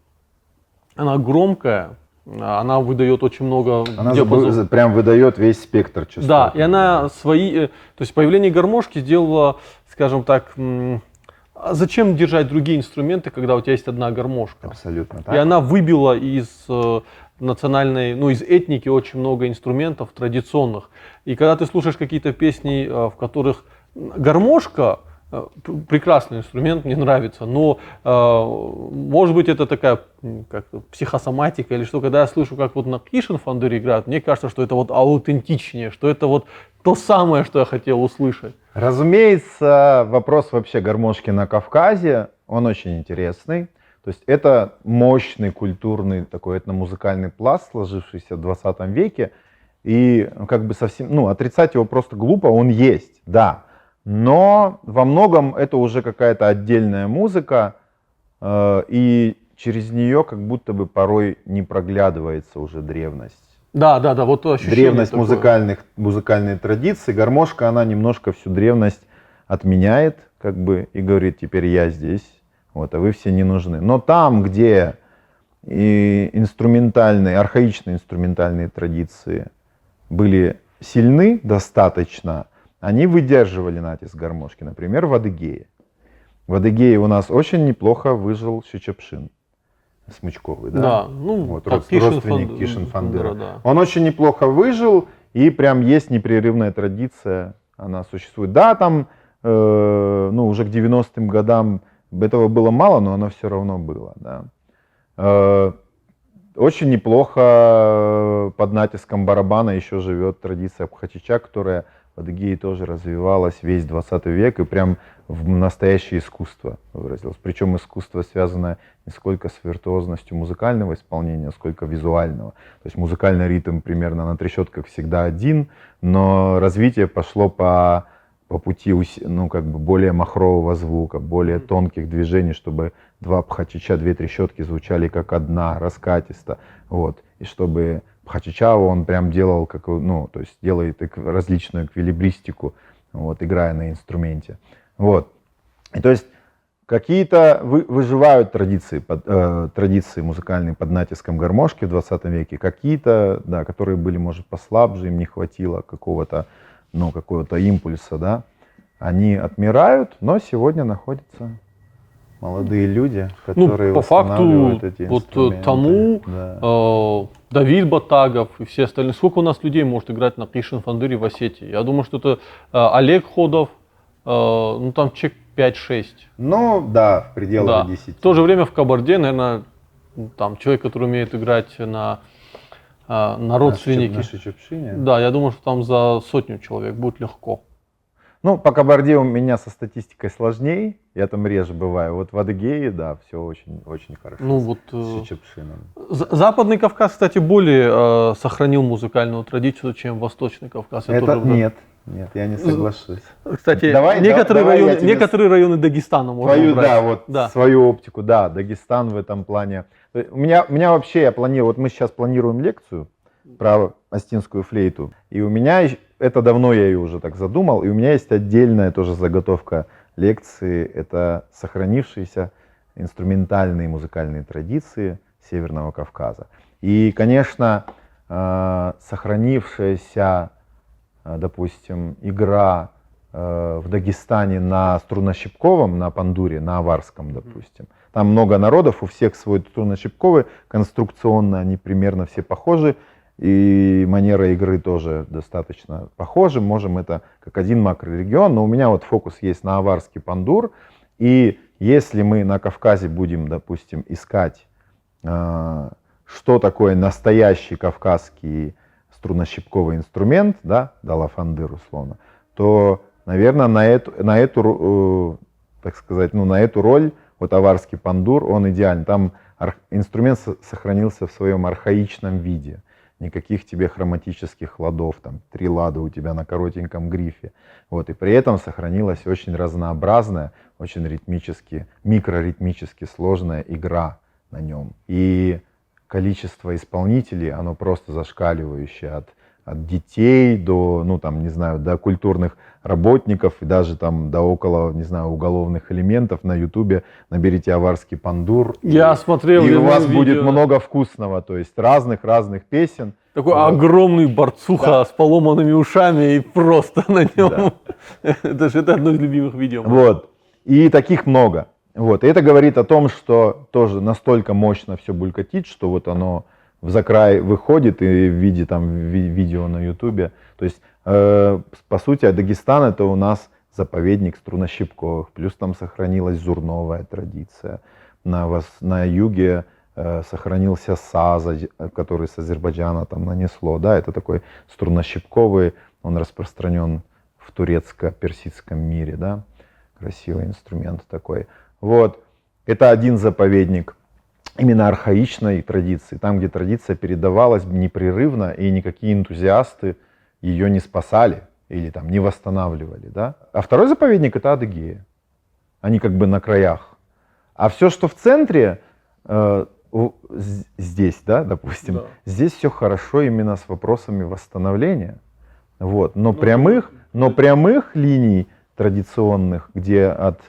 она громкая, она выдает очень много Она диапазонов. прям выдает весь спектр частот. Да, и она свои, то есть появление гармошки сделало, скажем так, а зачем держать другие инструменты, когда у тебя есть одна гармошка? Абсолютно так. И она выбила из национальной, ну, из этники очень много инструментов традиционных. И когда ты слушаешь какие-то песни, в которых гармошка, прекрасный инструмент, мне нравится, но может быть это такая как психосоматика или что, когда я слышу, как вот на Кишин-Фандыре играют, мне кажется, что это вот аутентичнее, что это вот то самое, что я хотел услышать. Разумеется, вопрос вообще гармошки на Кавказе, он очень интересный. То есть это мощный культурный такой этномузыкальный пласт, сложившийся в 20 веке. И как бы совсем, ну, отрицать его просто глупо, он есть, да. Но во многом это уже какая-то отдельная музыка, и через нее как будто бы порой не проглядывается уже древность. Да, вот ощущение Древность такое. музыкальной традиции. Гармошка, она немножко всю древность отменяет, как бы, и говорит: теперь я здесь, вот, а вы все не нужны. Но там, где и инструментальные, архаичные инструментальные традиции были сильны достаточно, они выдерживали натиск гармошки. Например, в Адыгее. В Адыгее у нас очень неплохо выжил Чечепшин смычковый, да? Да, ну, Вот, как родственник Кишин-Фандыра. да. Он очень неплохо выжил, и прям есть непрерывная традиция, она существует. Да, там, ну, уже к 90-м годам этого было мало, но оно все равно было, да. Очень неплохо под натиском барабана еще живет традиция Абхачича, которая в Адыгее тоже развивалась весь 20 век и прям в настоящее искусство выразилось. Причем искусство связано не сколько с виртуозностью музыкального исполнения, сколько визуального. То есть музыкальный ритм примерно на трещотках всегда один, но развитие пошло по пути, ну, как бы более махрового звука, более тонких движений, чтобы два Абхачича, две трещотки звучали как одна, раскатисто. Вот. И чтобы Абхачича он прям делал, как, ну, то есть делает различную эквилибристику, вот, играя на инструменте. Вот. И то есть какие-то выживают традиции, традиции музыкальные под натиском гармошки в 20 веке, какие-то, да, которые были, может, послабже, им не хватило какого-то, ну, какого-то импульса, да, они отмирают, но сегодня находятся молодые люди, которые ну, по факту, эти вот инструменты. Тому, Да. Давид Батагов и все остальные. Сколько у нас людей может играть на Кишин-Фандыре в Осетии? Я думаю, что это Олег Ходов, ну там человек 5-6. Ну, да, в пределах Да. 10. В то же время в Кабарде, наверное, там человек, который умеет играть на родственники. На Чечепшине. Да, я думаю, что там за 100 человек будет легко. Ну, по Кабарде у меня со статистикой сложней, я там реже бываю. Вот в Адыгее, да, все очень хорошо. Ну, вот, с Чечепшином. Западный Кавказ, кстати, более сохранил музыкальную традицию, чем Восточный Кавказ. Я Это тоже нет, я не соглашусь. Кстати, Давай я тебе некоторые районы Дагестана можно Свою, убрать. да, вот свою оптику, да, Дагестан в этом плане. У меня вообще, я планирую, вот мы сейчас планируем лекцию про остинскую флейту, и у меня, это давно я ее уже так задумал, и у меня есть отдельная тоже заготовка лекции, это сохранившиеся инструментальные музыкальные традиции Северного Кавказа. И, конечно, сохранившаяся, допустим, игра в Дагестане на струнно-щипковом, на пандуре, на аварском, допустим. Там много народов, у всех свой струнно-щипковый, конструкционно они примерно все похожи, и манера игры тоже достаточно похожа. Можем это как один макрорегион, но у меня вот фокус есть на аварский пандур, и если мы на Кавказе будем, допустим, искать, что такое настоящий кавказский струнно-щипковый инструмент, да, далафандыр условно, то, наверное, на эту, так сказать, ну, на эту роль вот аварский пандур, он идеален. Там инструмент сохранился в своем архаичном виде. Никаких тебе хроматических ладов, там 3 лада у тебя на коротеньком грифе. Вот, и при этом сохранилась очень разнообразная, очень микроритмически сложная игра на нем. И количество исполнителей, оно просто зашкаливающее от детей до, ну там, не знаю, до культурных работников и даже там до около, не знаю, уголовных элементов. На Ютубе наберите «Аварский пандур». Я смотрел. И у вас видео. будет много вкусного, то есть разных песен. Такой Вот. огромный борцуха с поломанными ушами и просто на нем. Это одно из любимых видео. Вот. И таких много. Вот. И это говорит о том, что тоже настолько мощно все булькатит, что вот оно в закрай выходит и в виде там видео на Ютубе. То есть, по сути, Дагестан — это у нас заповедник струнощипковых. Плюс там сохранилась зурновая традиция. На юге сохранился саз, который с Азербайджана там нанесло. Да, это такой струнощипковый, он распространен в турецко-персидском мире. Да? Красивый инструмент такой. Вот. Это один заповедник именно архаичной традиции, там, где традиция передавалась непрерывно, и никакие энтузиасты ее не спасали или там не восстанавливали. Да? А второй заповедник — это Адыгея. Они как бы на краях. А все, что в центре, здесь, да, допустим, Да. здесь все хорошо именно с вопросами восстановления. Вот. Но прямых линий традиционных, где от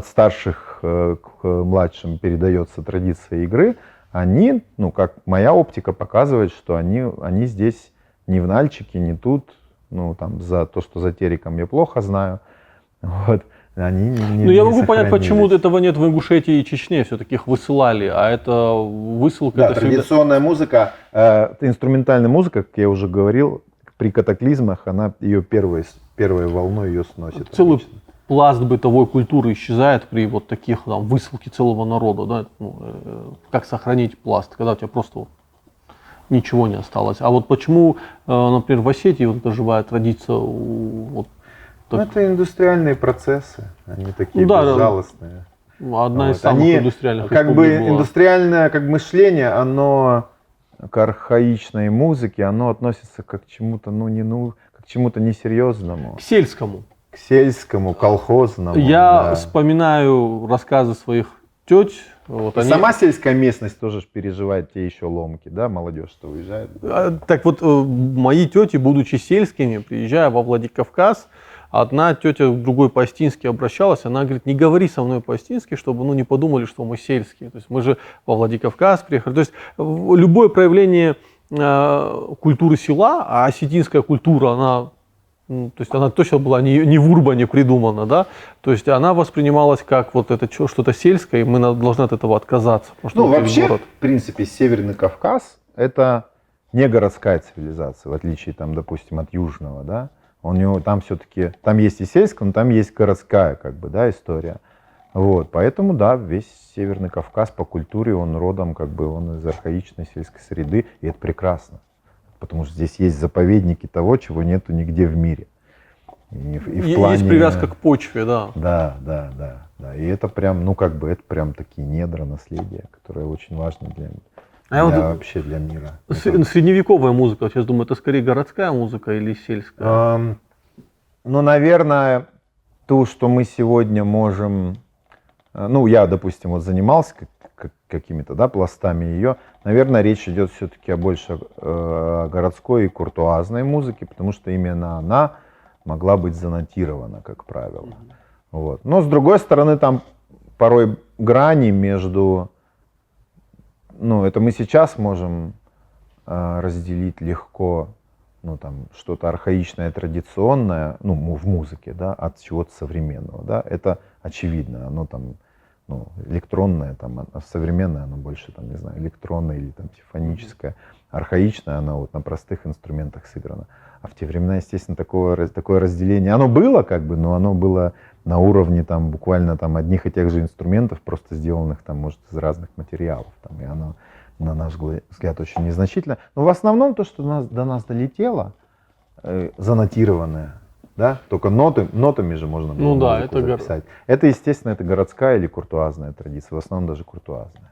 старших к младшим передается традиция игры, они, ну, как моя оптика показывает, что они здесь не в Нальчике, не тут, ну, там, за то, что за Тереком я плохо знаю, вот, они не Ну, я могу понять, сохранились. почему этого нет в Ингушетии и Чечне, все-таки их высылали, а это высылка... Да, это всегда- традиционная музыка, инструментальная музыка, как я уже говорил, при катаклизмах, она ее первой волной ее сносит. Целый обычно. пласт бытовой культуры исчезает при вот таких там высылке целого народа, да? Ну, как сохранить пласт, когда у тебя просто вот ничего не осталось. А вот почему, например, в Осетии вот эта живая традиция, вот, Ну, так- это индустриальные процессы, они такие Ну да, да. безжалостные. одна из Вот. самых Они, индустриальных как бы республик была. индустриальное как мышление, оно к архаичной музыке, оно относится как к чему-то, как к чему-то несерьезному, К сельскому. к сельскому, колхозному. Я да. вспоминаю рассказы своих теть. Вот И они... сама сельская местность тоже ж переживает те еще ломки, да, молодежь-то уезжает. Так вот, мои тети, будучи сельскими, приезжая во Владикавказ, одна тетя к другой по-остински обращалась, она говорит: не говори со мной по-остински, чтобы не подумали, что мы сельские. То есть мы же во Владикавказ приехали. То есть любое проявление культуры села, а осетинская культура, она, то есть она точно была не в Урбане придумана, да, то есть она воспринималась как вот это что-то сельское, и мы должны от этого отказаться. Потому что Ну, мы вообще, город. в принципе, Северный Кавказ — это не городская цивилизация, в отличие, там, допустим, от Южного, да. У него там все-таки, там есть и сельская, но там есть городская, как бы, да, история. Вот, поэтому, да, весь Северный Кавказ по культуре, он родом, как бы, он из архаичной сельской среды, и это прекрасно. Потому что здесь есть заповедники того, чего нету нигде в мире. И в плане... Есть привязка к почве, да. Да. И это прям, это прям такие недра наследия, которые очень важны для вообще для мира. Средневековая музыка, сейчас думаю, это скорее городская музыка или сельская? Ну, наверное, то, что мы сегодня можем... Ну, я, допустим, вот занимался какими-то, да, пластами ее. Наверное, речь идет все-таки больше о городской и куртуазной музыке, потому что именно она могла быть занотирована, как правило. Вот. Но, с другой стороны, там порой грани между... Ну, это мы сейчас можем разделить легко, ну, там, что-то архаичное, традиционное, ну, в музыке, да, от чего-то современного, да, это очевидно, оно там, ну, электронное, там, современное, оно больше, там, не знаю, электронное или там симфоническое, архаичное, оно вот на простых инструментах сыграно. А в те времена, естественно, такое разделение, оно было, как бы, но оно было на уровне там буквально там одних и тех же инструментов, просто сделанных там, может, из разных материалов, там, и оно, на наш взгляд, очень незначительно. Но в основном то, что до нас долетело, занотированное, да? Только нотами же можно было Ну да, музыку это записать. Это, естественно, это городская или куртуазная традиция, в основном даже куртуазная,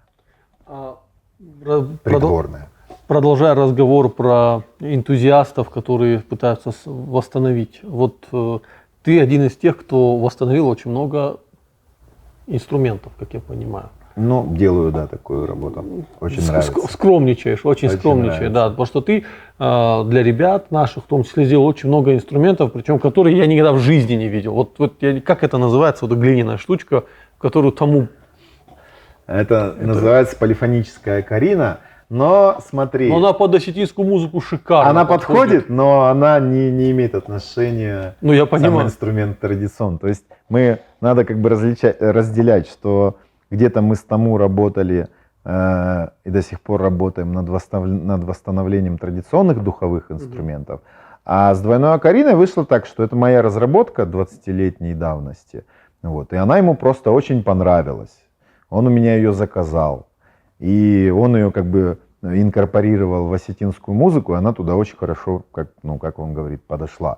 придворная. Продолжая разговор про энтузиастов, которые пытаются восстановить. Вот ты один из тех, кто восстановил очень много инструментов, как я понимаю. Ну, делаю, да, такую работу. Очень нравится. Скромничаешь, очень скромничаешь, нравится. да, потому что ты для ребят наших, в том числе, сделал очень много инструментов, причем которые я никогда в жизни не видел. Вот как это называется, вот глиняная штучка, которую тому... Это называется полифоническая карина, но смотри. Но она под осетинскую музыку шикарно Она подходит, но она не имеет отношения Ну, я к сам понимаю. инструмент традиционный. То есть надо как бы разделять, что где-то мы с Тому работали и до сих пор работаем над восстановлением традиционных духовых инструментов. А с двойной окариной вышло так, что это моя разработка 20-летней давности. Вот, и она ему просто очень понравилась. Он у меня ее заказал. И он ее как бы инкорпорировал в осетинскую музыку, и она туда очень хорошо, как он говорит, подошла.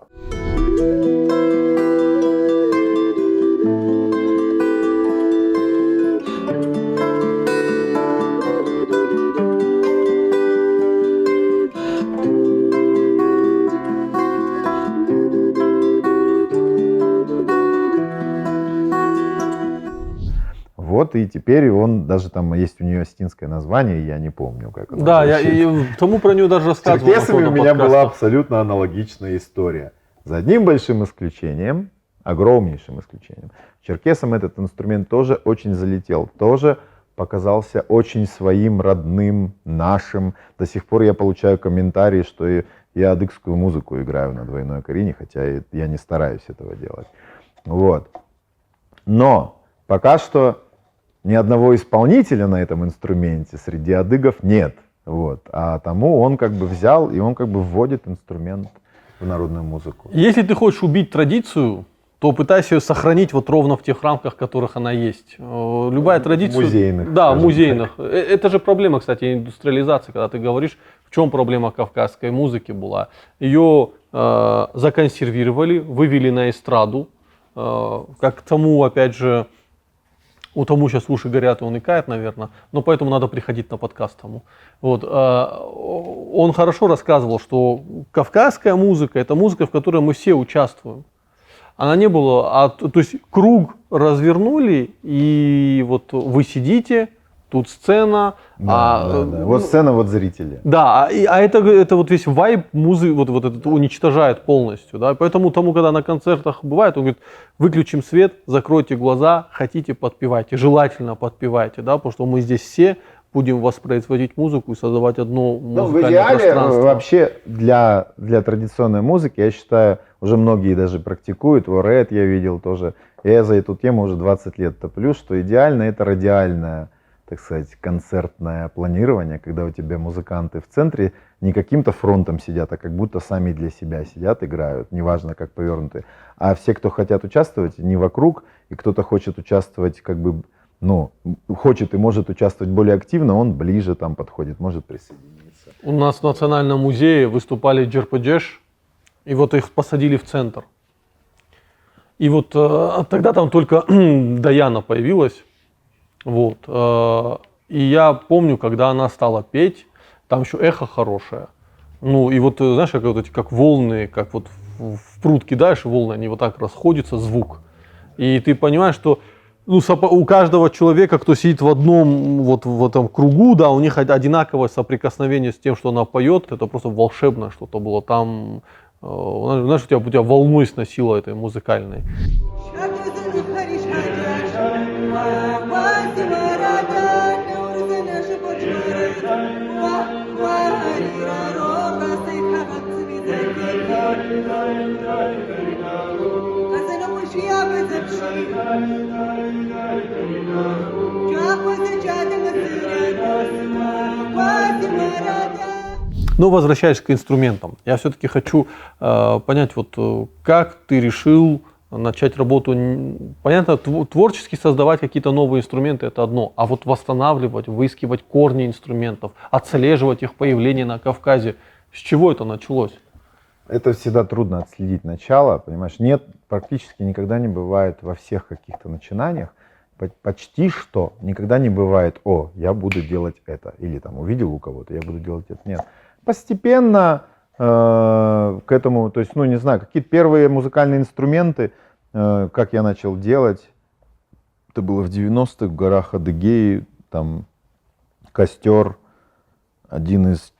Вот, и теперь он, даже там есть у нее осетинское название, я не помню, как оно Да, звучит. я тому про нее даже С рассказывал. черкесами у меня была абсолютно аналогичная история. За одним большим исключением, огромнейшим исключением. Черкесам этот инструмент тоже очень залетел, тоже показался очень своим, родным, нашим. До сих пор я получаю комментарии, что я адыгскую музыку играю на двойной окарине, хотя я не стараюсь этого делать. Вот. Но пока что ни одного исполнителя на этом инструменте среди адыгов нет. Вот. А тому он как бы взял, и он как бы вводит инструмент в народную музыку. Если ты хочешь убить традицию, то пытайся ее сохранить вот ровно в тех рамках, в которых она есть. Любая традиция... Музейных. Да, музейных. Это же проблема, кстати, индустриализации, когда ты говоришь, в чем проблема кавказской музыки была. Ее законсервировали, вывели на эстраду, как тому, опять же, у Тому сейчас уши горят, и он икает, наверное, но поэтому надо приходить на подкаст Тому. Вот. Он хорошо рассказывал, что кавказская музыка – это музыка, в которой мы все участвуем. Она не была, то есть круг развернули, и вот вы сидите, тут сцена. Да. Вот сцена, вот зрители. Да, это вот весь вайб музыки вот это уничтожает полностью. Да? Поэтому тому, когда на концертах бывает, он говорит, выключим свет, закройте глаза, хотите подпевайте, желательно подпевайте, да? Потому что мы здесь все будем воспроизводить музыку и создавать одно музыкальное в идеале, пространство. вообще для традиционной музыки, я считаю, уже многие даже практикуют, Ворет я видел тоже, я за эту тему уже 20 лет топлю, что идеально это радиальное, так сказать, концертное планирование, когда у тебя музыканты в центре не каким-то фронтом сидят, а как будто сами для себя сидят, играют, неважно как повернуты, а все, кто хотят участвовать, не вокруг, и кто-то хочет участвовать как бы, хочет и может участвовать более активно, он ближе там подходит, может присоединиться. У нас в Национальном музее выступали Джерпаджеш, и вот их посадили в центр. И вот тогда там только Даяна появилась. Вот. И я помню, когда она стала петь, там еще эхо хорошее. Ну и вот, знаешь, как волны, как вот в пруд кидаешь волны, они вот так расходятся, звук. И ты понимаешь, что у каждого человека, кто сидит в одном вот в этом кругу, да, у них одинаковое соприкосновение с тем, что она поет, это просто волшебное что-то было. Там, знаешь, у тебя волной сносило этой музыкальной. Но возвращаясь к инструментам, я все-таки хочу понять, вот как ты решил начать работу. Понятно, творчески создавать какие-то новые инструменты — это одно, а вот восстанавливать, выискивать корни инструментов, отслеживать их появление на Кавказе. С чего это началось? это всегда трудно отследить начало, понимаешь? Нет, практически никогда не бывает во всех каких-то начинаниях, почти что никогда не бывает, о, я буду делать это, или там увидел у кого-то, я буду делать это. Нет. Постепенно к этому, то есть, ну не знаю, какие-то первые музыкальные инструменты, как я начал делать, это было в 90-х в горах Адыгеи, там костер, один из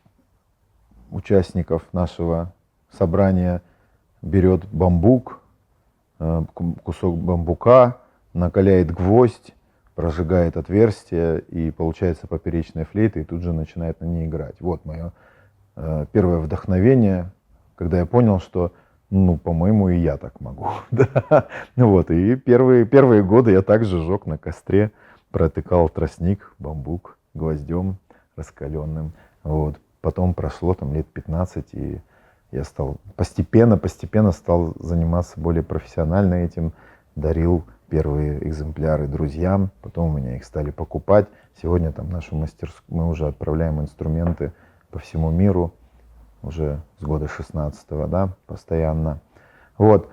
участников нашего собрания берет бамбук, кусок бамбука, накаляет гвоздь, прожигает отверстие, и получается поперечная флейта, и тут же начинает на ней играть. Вот мое первое вдохновение, когда я понял, что, ну, по-моему, и я так могу. Да. Вот, и первые годы я также жег на костре, протыкал тростник, бамбук гвоздем раскаленным. Вот. Потом прошло там лет 15, и я стал постепенно стал заниматься более профессионально этим, дарил первые экземпляры друзьям, потом у меня их стали покупать. Сегодня там нашу мастерскую, мы уже отправляем инструменты по всему миру, уже с года 16-го, да, постоянно. Вот.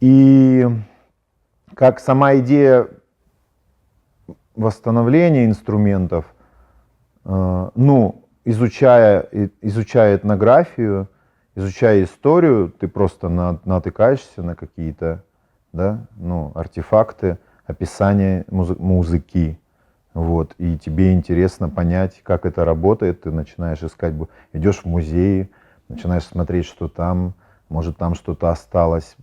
И как сама идея восстановления инструментов, ну, изучая этнографию, изучая историю, ты просто натыкаешься на какие-то, да, ну, артефакты, описания музыки. Вот, и тебе интересно понять, как это работает, ты начинаешь искать, идешь в музеи, начинаешь смотреть, что там, может там что-то осталось.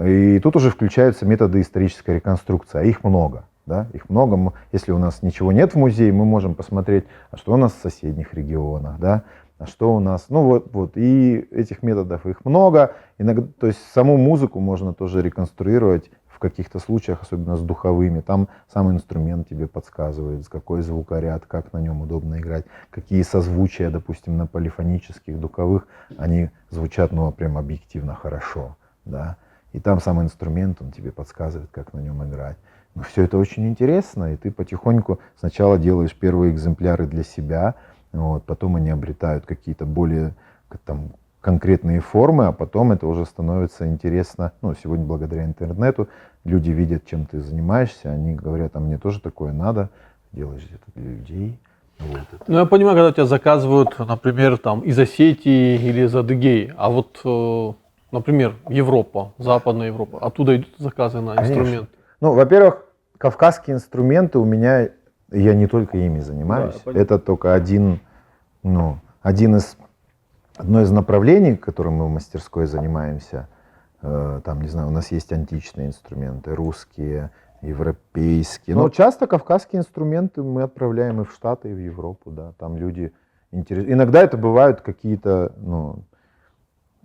И тут уже включаются методы исторической реконструкции, а их много. Да? Их много. Если у нас ничего нет в музее, мы можем посмотреть, а что у нас в соседних регионах, да? А что у нас. Ну вот. И этих методов их много. Иногда, то есть саму музыку можно тоже реконструировать в каких-то случаях, особенно с духовыми. Там сам инструмент тебе подсказывает, какой звукоряд, как на нем удобно играть, какие созвучия, допустим, на полифонических духовых, они звучат, ну, прям объективно хорошо. Да? И там сам инструмент, он тебе подсказывает, как на нем играть. Но все это очень интересно, и ты потихоньку сначала делаешь первые экземпляры для себя, вот, потом они обретают какие-то более там, конкретные формы, а потом это уже становится интересно. Ну, сегодня благодаря интернету люди видят, чем ты занимаешься, они говорят, а мне тоже такое надо, делаешь это для людей. Вот. Ну, я понимаю, когда тебя заказывают, например, там, из Осетии или из Адыгеи, а вот, например, Европа, Западная Европа, оттуда идут заказы на инструмент. Ну, во-первых, кавказские инструменты у меня, я не только ими занимаюсь. Да, это только одно из направлений, которым мы в мастерской занимаемся. Там, не знаю, у нас есть античные инструменты, русские, европейские. Но часто кавказские инструменты мы отправляем и в Штаты, и в Европу, да. Там люди интересуются. Иногда это бывают какие-то, ну,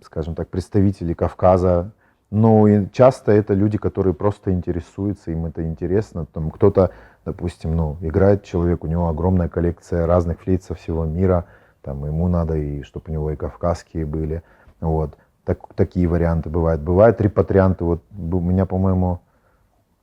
скажем так, представители Кавказа. Но и часто это люди, которые просто интересуются, им это интересно. Там кто-то, допустим, ну, играет человек, у него огромная коллекция разных флейт со всего мира, там ему надо, и чтобы у него и кавказские были. Вот. Такие варианты бывают. Бывают репатрианты. Вот у меня, по-моему,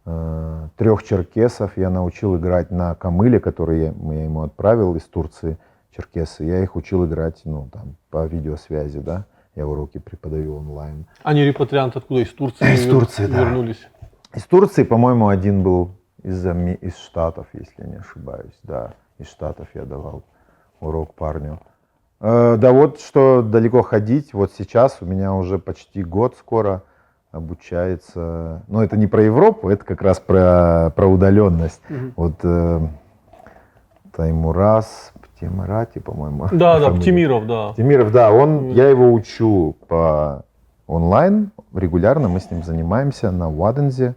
3 черкесов я научил играть на камыле, который я ему отправил из Турции, черкесы. Я их учил играть, ну, там, по видеосвязи, да. Я уроки преподаю онлайн. Они репатрианты откуда? Из Турции? Из Турции, вернулись? Да. Из Турции, по-моему, один был из Штатов, если я не ошибаюсь. Да, из Штатов я давал урок парню. Да вот, что далеко ходить. Вот сейчас у меня уже почти год скоро обучается. Но это не про Европу, это как раз про удаленность. Вот Таймураз, Птимирати, по-моему. Да, Птимиров, да. Птимиров, да, я его учу по онлайн регулярно, мы с ним занимаемся на Вадензе.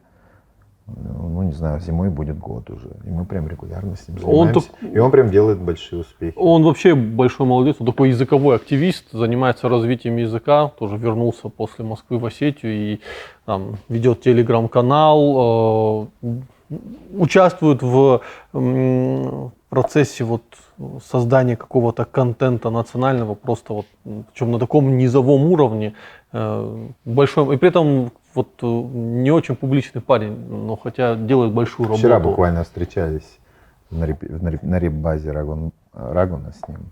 Ну, не знаю, зимой будет год уже. И мы прям регулярно с ним занимаемся. И он прям делает большие успехи. Он вообще большой молодец, он такой языковой активист, занимается развитием языка, тоже вернулся после Москвы в Осетию и там, ведет телеграм-канал, участвует в процессе вот создания какого-то контента национального, просто вот, причем на таком низовом уровне, большом, и при этом вот не очень публичный парень, но хотя делает большую работу. Вчера буквально встречались на реп-базе Рагуна с ним.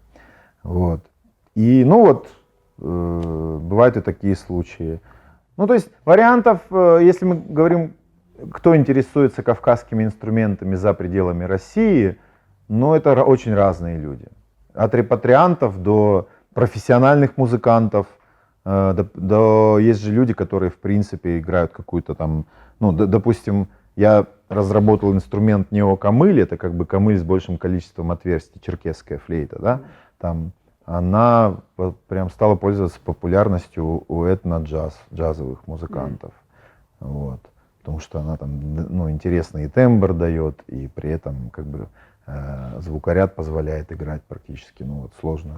Вот. И, ну вот, Бывают и такие случаи. Ну, то есть вариантов, если мы говорим, кто интересуется кавказскими инструментами за пределами России, ну, это очень разные люди. От репатриантов до профессиональных музыкантов, есть же люди, которые, в принципе, играют какую-то там, ну, допустим, я разработал инструмент неокамыль, это как бы камыль с большим количеством отверстий, черкесская флейта, да, там, она прям стала пользоваться популярностью у джазовых музыкантов, вот, потому что она там, ну, интересный тембр дает, и при этом, как бы, звукоряд позволяет играть практически, ну, вот сложный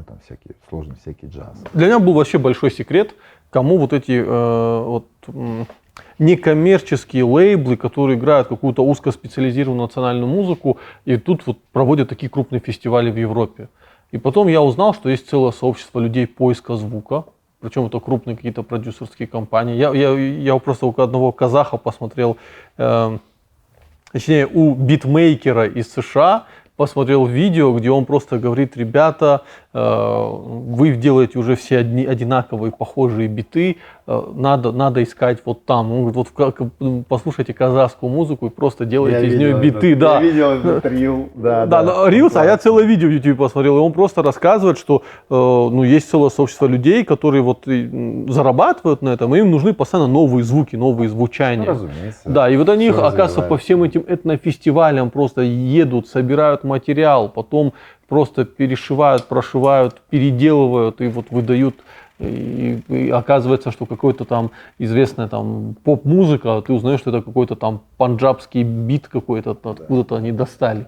всякий джаз. Для меня был вообще большой секрет, кому вот эти некоммерческие лейблы, которые играют какую-то узкоспециализированную национальную музыку, и тут вот проводят такие крупные фестивали в Европе. И потом я узнал, что есть целое сообщество людей поиска звука, причем это крупные какие-то продюсерские компании. Я просто у одного казаха посмотрел, точнее, у битмейкера из США посмотрел видео, где он просто говорит: ребята, вы делаете уже все одинаковые, похожие биты, надо искать вот там. Он говорит: вот послушайте казахскую музыку и просто делайте из нее биты. Да. Я видел этот рил. Да, Рилс, а я целое видео в YouTube посмотрел, и он просто рассказывает, что ну, есть целое сообщество людей, которые вот зарабатывают на этом, и им нужны постоянно новые звуки, новые звучания. Ну, разумеется. Да, и вот они, Всё оказывается, по всем этим этнофестивалям просто едут, собирают материал, потом просто перешивают, прошивают, переделывают и вот выдают. И оказывается, что какой-то там известная там поп-музыка, ты узнаешь, что это какой-то там панджабский бит какой-то, откуда-то они достали.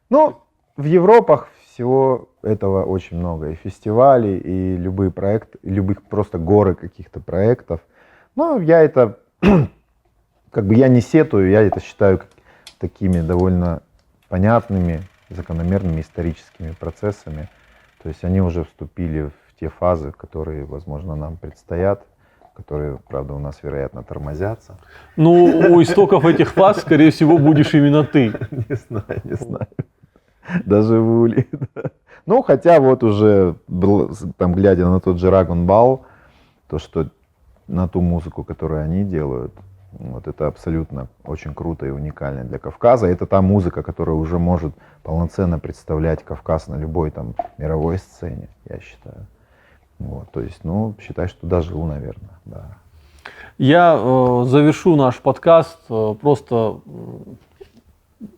Ну, в Европах всего этого очень много. И фестивалей, и любые проекты, и любых просто горы каких-то проектов. Но я это, как бы я не сетую, я это считаю такими довольно понятными, закономерными историческими процессами. То есть они уже вступили в те фазы, которые, возможно, нам предстоят, которые, правда, у нас, вероятно, тормозятся. Ну, у истоков этих фаз, скорее всего, будешь именно ты. Не знаю. Доживу ли. Ну, хотя вот уже, там, глядя на тот же Рагон Бал, то, что на ту музыку, которую они делают, вот это абсолютно очень круто и уникально для Кавказа. Это та музыка, которая уже может полноценно представлять Кавказ на любой там мировой сцене, я считаю. Вот, то есть, ну, считай, что дожил, наверное, да. Я завершу наш подкаст просто.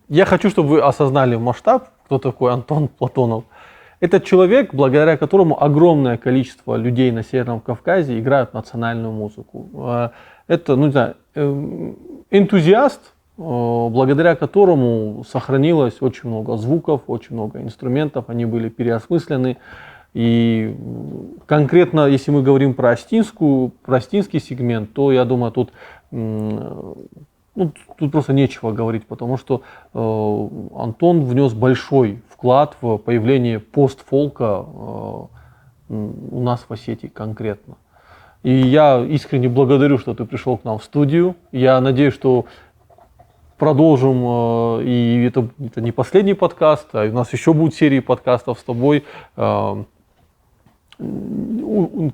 Я хочу, чтобы вы осознали масштаб, кто такой Антон Платонов. Это человек, благодаря которому огромное количество людей на Северном Кавказе играют национальную музыку. Это, ну не знаю, энтузиаст, благодаря которому сохранилось очень много звуков, очень много инструментов, они были переосмыслены. И конкретно, если мы говорим про остинский сегмент, то я думаю, тут просто нечего говорить, потому что Антон внес большой вклад в появление постфолка у нас в Осетии конкретно. И я искренне благодарю, что ты пришел к нам в студию. Я надеюсь, что продолжим, и это не последний подкаст, а у нас еще будут серии подкастов с тобой. То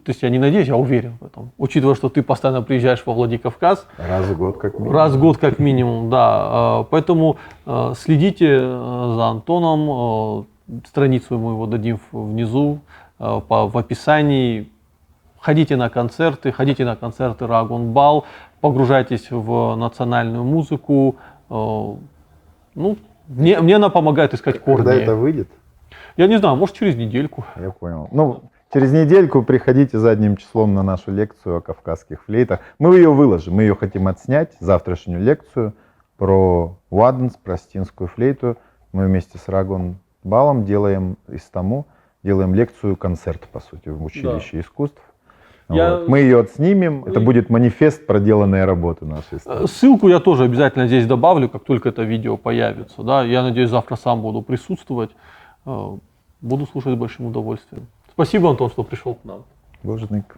есть я не надеюсь, я уверен в этом. Учитывая, что ты постоянно приезжаешь во Владикавказ. Раз в год как минимум. Раз в год как минимум, да. Поэтому следите за Антоном. Страницу мы его дадим внизу, в описании. Ходите на концерты Рагон Бал, погружайтесь в национальную музыку. Ну, мне она помогает искать корни. Когда это выйдет? Я не знаю, может через недельку. Я понял. Ну, через недельку приходите задним числом на нашу лекцию о кавказских флейтах. Мы ее выложим, мы ее хотим отснять, завтрашнюю лекцию про ваденс, про остинскую флейту. Мы вместе с Рагон Балом делаем лекцию-концерт, по сути, в училище искусств. Вот. Мы ее отснимем, это будет манифест проделанной работы нашей страны. Ссылку я тоже обязательно здесь добавлю, как только это видео появится. Да? Я надеюсь, завтра сам буду присутствовать. Буду слушать с большим удовольствием. Спасибо, Антон, что пришел к нам. Божник.